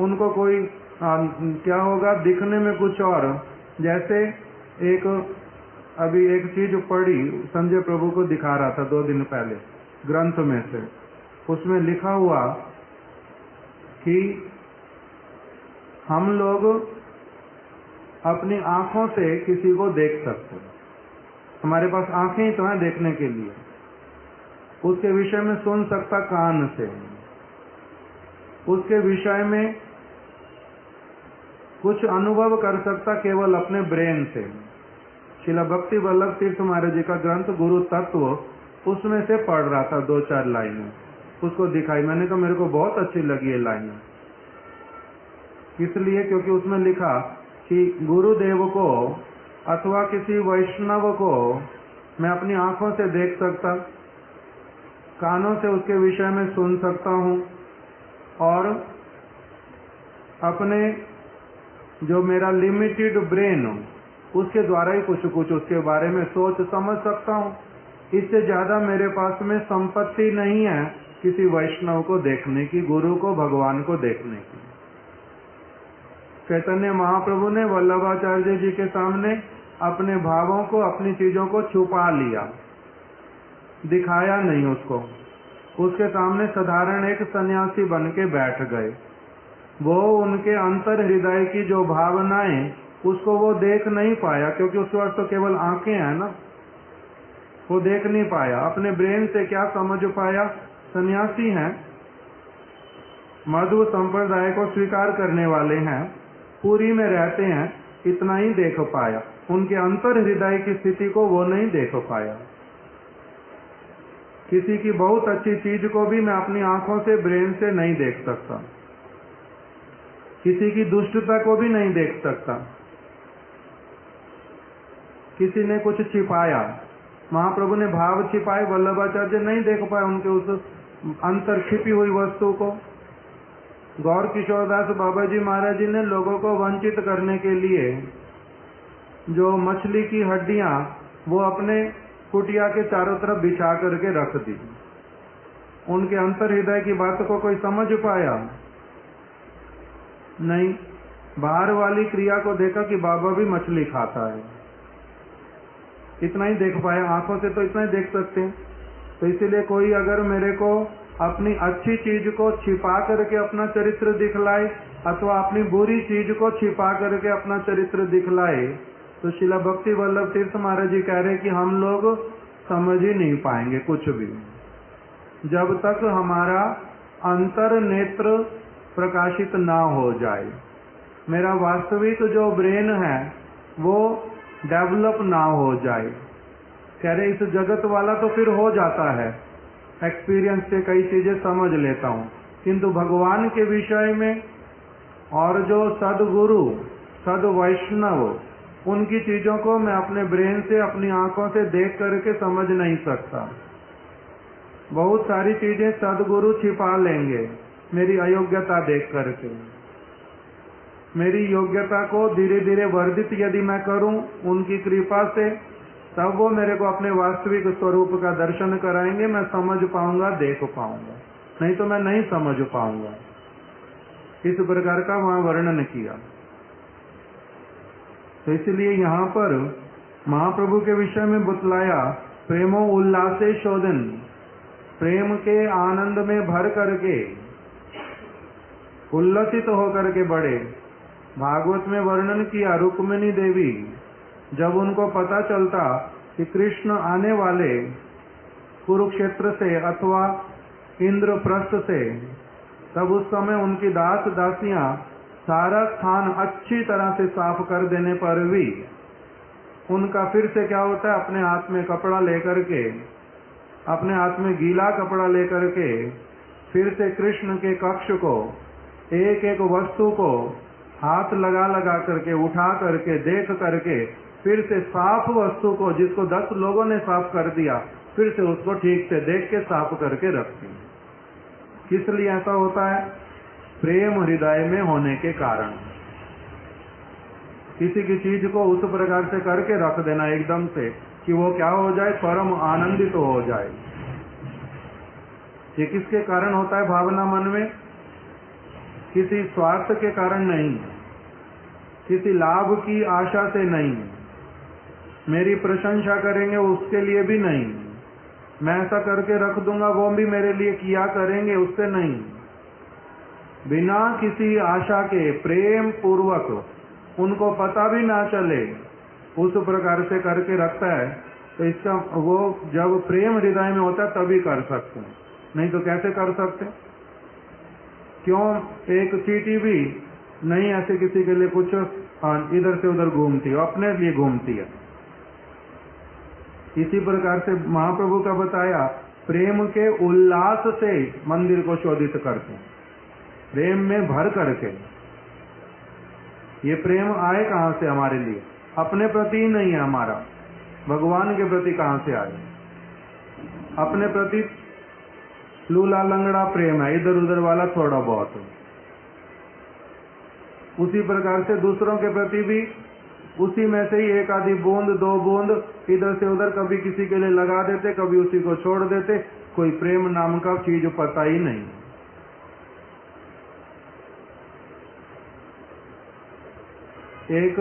उनको कोई क्या होगा, दिखने में कुछ और। जैसे अभी एक चीज पढ़ी, संजय प्रभु को दिखा रहा था 2 दिन पहले ग्रंथ में से, उसमें लिखा हुआ कि हम लोग अपनी आंखों से किसी को देख सकते हैं, हमारे पास आंखें ही तो हैं देखने के लिए, उसके विषय में सुन सकता कान से, उसके विषय में कुछ अनुभव कर सकता केवल अपने ब्रेन से। श्रील भक्ति वल्लभ तीर्थ महाराज जी का ग्रंथ गुरु तत्व, उसमें से पढ़ रहा था 2-4 लाइनें, उसको दिखाई, मैंने कहा मेरे को बहुत अच्छी लगी ये लाइन। इसलिए क्योंकि उसमें लिखा कि गुरुदेव को अथवा किसी वैष्णव को मैं अपनी आंखों से देख सकता, कानों से उसके विषय में सुन सकता हूँ, और अपने जो मेरा लिमिटेड ब्रेन, उसके द्वारा ही कुछ कुछ उसके बारे में सोच समझ सकता हूँ। इससे ज्यादा मेरे पास में संपत्ति नहीं है किसी वैष्णव को देखने की, गुरु को, भगवान को देखने की। चैतन्य महाप्रभु ने वल्लभाचार्य जी के सामने अपने भावों को, अपनी चीजों को छुपा लिया, दिखाया नहीं उसको, उसके सामने साधारण एक सन्यासी बन के बैठ गए। वो उनके अंतर हृदय की जो भावनाएं, उसको वो देख नहीं पाया, क्योंकि उसके पास तो केवल आंखें हैं ना, वो देख नहीं पाया। अपने ब्रेन से क्या समझ पाया? सन्यासी हैं, मधु संप्रदाय को स्वीकार करने वाले हैं, पुरी में रहते हैं, इतना ही देख पाया। उनके अंतर हृदय की स्थिति को वो नहीं देख पाया। किसी की बहुत अच्छी चीज को भी मैं अपनी आंखों से, ब्रेन से नहीं देख सकता। किसी की दुष्टता को भी नहीं देख सकता। किसी ने कुछ छिपाया, महाप्रभु ने भाव छिपाए, वल्लभाचार्य नहीं देख पाए उनके उस अंतर छिपी हुई वस्तु को। गौर किशोरदास बाबा जी महाराज जी ने लोगों को वंचित करने के लिए जो मछली की हड्डियां वो अपने कुटिया के चारों तरफ बिछा करके रख दी। उनके अंतर हृदय की बात को कोई समझ पाया? नहीं। बाहर वाली क्रिया को देखा कि बाबा भी मछली खाता है, इतना ही देख पाया। आंखों से तो इतना ही देख सकते हैं। तो इसीलिए कोई अगर मेरे को अपनी अच्छी चीज को छिपा करके अपना चरित्र दिखलाए, अथवा अपनी बुरी चीज को छिपा करके अपना चरित्र दिखलाए, तो शिला भक्ति वल्लभ तीर्थ महाराज जी कह रहे कि हम लोग समझ ही नहीं पाएंगे कुछ भी, जब तक हमारा अंतर नेत्र प्रकाशित ना हो जाए, मेरा वास्तविक जो ब्रेन है वो डेवलप ना हो जाए। कह रहे इस जगत वाला तो फिर हो जाता है, एक्सपीरियंस से कई चीजें समझ लेता हूं, किंतु भगवान के विषय में और जो सदगुरु सद वैष्णव, उनकी चीजों को मैं अपने ब्रेन से, अपनी आंखों से देख करके समझ नहीं सकता। बहुत सारी चीजें सदगुरु छिपा लेंगे मेरी अयोग्यता देख करके। मेरी योग्यता को धीरे धीरे वर्धित यदि मैं करूं उनकी कृपा से, तब वो मेरे को अपने वास्तविक स्वरूप का दर्शन कराएंगे, मैं समझ पाऊंगा, देख पाऊंगा, नहीं तो मैं नहीं समझ पाऊंगा। इस प्रकार का वहां वर्णन किया। तो इसलिए यहाँ पर महाप्रभु के विषय में बतलाया, प्रेमो उल्लासे शोधन, प्रेम के आनंद में भर करके उल्लसित होकर के बढ़े। भागवत में वर्णन किया, रुक्मिणी देवी जब उनको पता चलता कि कृष्ण आने वाले कुरुक्षेत्र से अथवा इंद्रप्रस्थ से, तब उस समय उनकी दास दासियां सारा स्थान अच्छी तरह से साफ कर देने पर भी उनका फिर से क्या होता है, अपने हाथ में कपड़ा लेकर के, अपने हाथ में गीला कपड़ा लेकर के फिर से कृष्ण के कक्ष को, एक एक वस्तु को हाथ लगा लगा करके, उठा करके, देख करके, फिर से साफ वस्तु को जिसको 10 लोगों ने साफ कर दिया, फिर से उसको ठीक से देख के साफ करके रखती। किस लिए ऐसा होता है? प्रेम हृदय में होने के कारण। किसी की चीज को उस प्रकार से करके रख देना एकदम से कि वो क्या हो जाए, परम आनंदित तो हो जाए। ये किसके कारण होता है? भावना मन में, किसी स्वार्थ के कारण नहीं, किसी लाभ की आशा से नहीं, मेरी प्रशंसा करेंगे उसके लिए भी नहीं, मैं ऐसा करके रख दूंगा वो भी मेरे लिए किया करेंगे उससे नहीं, बिना किसी आशा के प्रेम पूर्वक, उनको पता भी ना चले, उस प्रकार से करके रखता है। तो इसका वो जब प्रेम हृदय में होता है तभी कर सकते हैं, नहीं तो कैसे कर सकते? क्यों एक चींटी भी नहीं ऐसे किसी के लिए कुछ इधर से उधर घूमती है, अपने लिए घूमती है। इसी प्रकार से महाप्रभु का बताया, प्रेम के उल्लास से मंदिर को शोधित करते हैं, प्रेम में भर करके। ये प्रेम आए कहां से हमारे लिए? अपने प्रति ही नहीं है हमारा, भगवान के प्रति कहां से आए? अपने प्रति लूला लंगड़ा प्रेम है, इधर उधर वाला थोड़ा बहुत है। उसी प्रकार से दूसरों के प्रति भी उसी में से ही एक आधी बूंद, 2 बूंद इधर से उधर कभी किसी के लिए लगा देते, कभी उसी को छोड़ देते, कोई प्रेम नाम का चीज पता ही नहीं। एक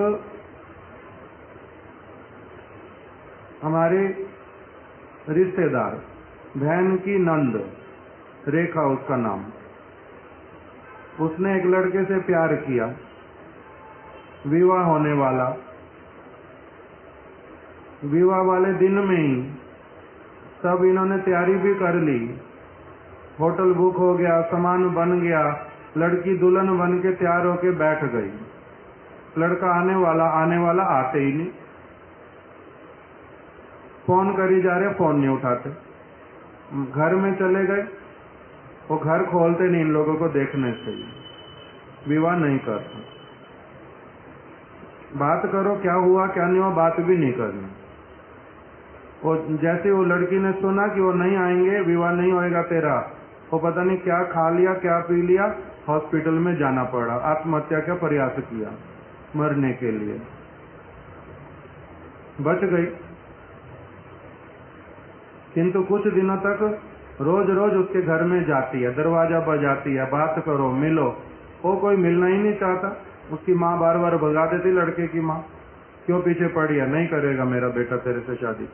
हमारे रिश्तेदार, बहन की नंद, रेखा उसका नाम, उसने एक लड़के से प्यार किया, विवाह होने वाला। विवाह वाले दिन में ही सब इन्होंने तैयारी भी कर ली, होटल बुक हो गया, सामान बन गया, लड़की दुल्हन बन के तैयार होके बैठ गई। लड़का आने वाला आते ही नहीं। फोन करी जा रहे, फोन नहीं उठाते। घर में चले गए, वो घर खोलते नहीं इन लोगों को देखने से ही, विवाह नहीं करते। बात करो क्या हुआ क्या नहीं हुआ, बात भी नहीं करनी। वो जैसे वो लड़की ने सुना कि वो नहीं आएंगे, विवाह नहीं होएगा तेरा, वो पता नहीं क्या खा लिया क्या पी लिया, हॉस्पिटल में जाना पड़ा, आत्महत्या का प्रयास किया मरने के लिए। बच गई, किंतु कुछ दिनों तक रोज रोज उसके घर में जाती है, दरवाजा बजाती है, बात करो मिलो, वो कोई मिलना ही नहीं चाहता। उसकी माँ बार बार भगा देती, लड़के की माँ, क्यों पीछे पड़ी है, नहीं करेगा मेरा बेटा तेरे से शादी,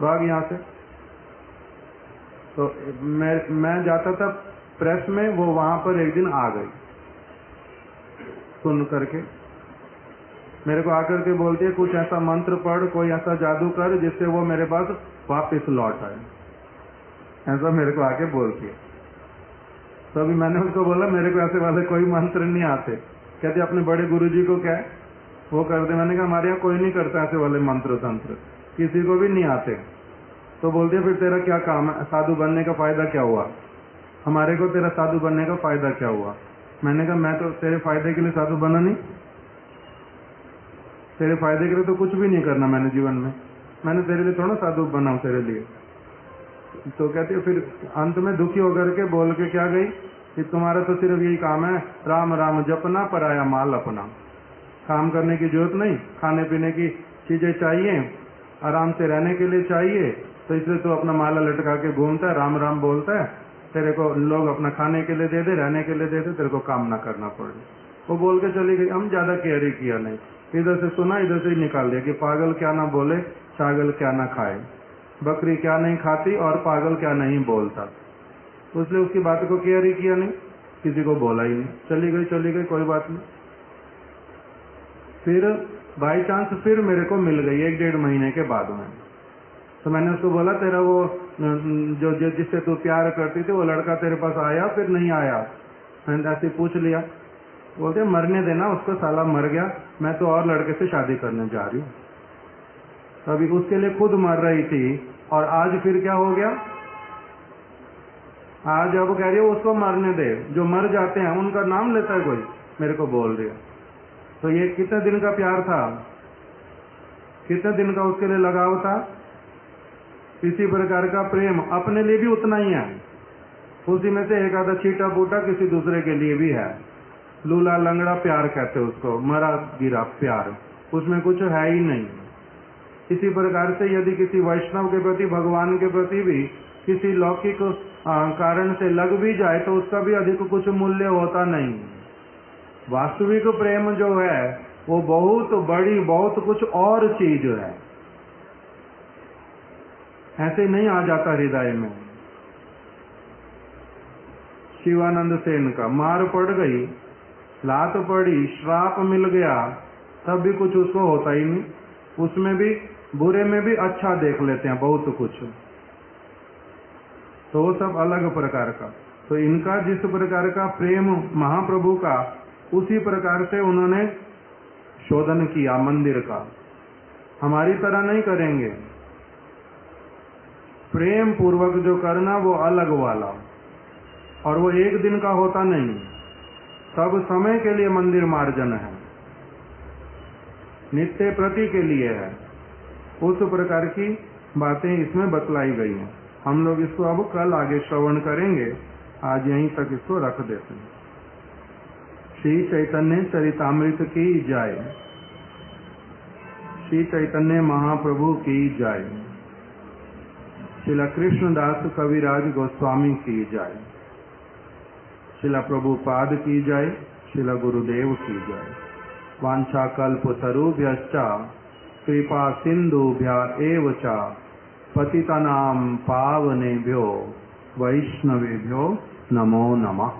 भाग यहाँ से। तो मैं जाता था प्रेस में, वो वहां पर एक दिन आ गई, सुन करके मेरे को आकर के बोलती है कुछ ऐसा मंत्र पढ़, कोई ऐसा जादू कर जिससे वो मेरे पास वापस लौट आए, ऐसा मेरे को आके बोलती है। तो अभी मैंने उसको बोला मेरे को ऐसे वाले कोई मंत्र नहीं आते। कहते अपने बड़े गुरुजी को क्या है वो कर दे। मैंने कहा हमारे यहाँ कोई नहीं करता ऐसे वाले मंत्र तंत्र, किसी को भी नहीं आते। तो बोलती है फिर तेरा क्या काम है, साधु बनने का फायदा क्या हुआ, हमारे को तेरा साधु बनने का फायदा क्या हुआ। मैंने कहा मैं तो तेरे फायदे के लिए साधु बना नहीं, तेरे फायदे के लिए तो कुछ भी नहीं करना मैंने जीवन में, मैंने तेरे लिए थोड़ा साधु बनाऊं तेरे लिए। तो कहती है फिर अंत में दुखी होकर के बोल के क्या गई कि तुम्हारा तो सिर्फ यही काम है, राम राम जपना, पराया माल अपना। काम करने की जरूरत नहीं, खाने पीने की चीजें चाहिए, आराम से रहने के लिए चाहिए, तो इसलिए तो अपना माला लटका के घूमता है, राम राम बोलता है, तेरे को लोग अपना खाने के लिए दे दे, रहने के लिए दे दे, तेरे को काम ना करना पड़े। वो बोल के चली गई, हम ज्यादा केयर ही किया नहीं, इधर से सुना इधर से ही निकाल दिया कि पागल क्या ना बोले, छागल क्या ना खाए, बकरी क्या नहीं खाती और पागल क्या नहीं बोलता। तो इसलिए उसकी बात को केयर ही किया नहीं, किसी को बोला ही नहीं, चली गई कोई बात नहीं। फिर बाई चांस फिर मेरे को मिल गई 1-1.5 महीने के बाद में। तो मैंने उसको बोला तेरा वो जो जिससे तू प्यार करती थी वो लड़का तेरे पास आया फिर नहीं आया, मैंने ऐसे पूछ लिया। बोलते मरने देना उसको, साला मर गया, मैं तो और लड़के से शादी करने जा रही हूँ। अभी उसके लिए खुद मर रही थी और आज फिर क्या हो गया, आज अब कह रही है उसको मरने दे, जो मर जाते हैं उनका नाम लेता है कोई, मेरे को बोल रही है। तो ये कितने दिन का प्यार था, कितने दिन का उसके लिए लगाव था। इसी प्रकार का प्रेम अपने लिए भी उतना ही है, उसी में से एक आधा छीटा बूटा किसी दूसरे के लिए भी है। लूला लंगड़ा प्यार कहते उसको, मरा गिरा प्यार, उसमें कुछ है ही नहीं। इसी प्रकार से यदि किसी वैष्णव के प्रति, भगवान के प्रति भी किसी लौकिक कारण से लग भी जाए तो उसका भी अधिक कुछ मूल्य होता नहीं। वास्तविक प्रेम जो है वो बहुत बड़ी, बहुत कुछ और चीज है, ऐसे नहीं आ जाता हृदय में। शिवानंद सेन का मार पड़ गई, लात पड़ी, श्राप मिल गया, तब भी कुछ उसको होता ही नहीं। उसमें भी बुरे में भी अच्छा देख लेते हैं बहुत कुछ, तो वो सब अलग प्रकार का। तो इनका जिस प्रकार का प्रेम महाप्रभु का, उसी प्रकार से उन्होंने शोधन किया मंदिर का। हमारी तरह नहीं करेंगे, प्रेम पूर्वक जो करना वो अलग वाला, और वो एक दिन का होता नहीं, सब समय के लिए मंदिर मार्जन है, नित्य प्रति के लिए है। उस प्रकार की बातें इसमें बतलाई गई हैं। हम लोग इसको अब कल आगे श्रवण करेंगे, आज यहीं तक इसको रख देते हैं। श्री चैतन्य चरितामृत की जय, श्री चैतन्य महाप्रभु की जय, श्रील कृष्णदास कविराज गोस्वामी की जय, श्रील प्रभुपाद की जय, श्रील गुरुदेव की जय। वांछा कल्पतरुभ्यश्च कृपा सिंधुभ्य एव च पतितानां पावनेभ्यो वैष्णवेभ्यो नमो नमः।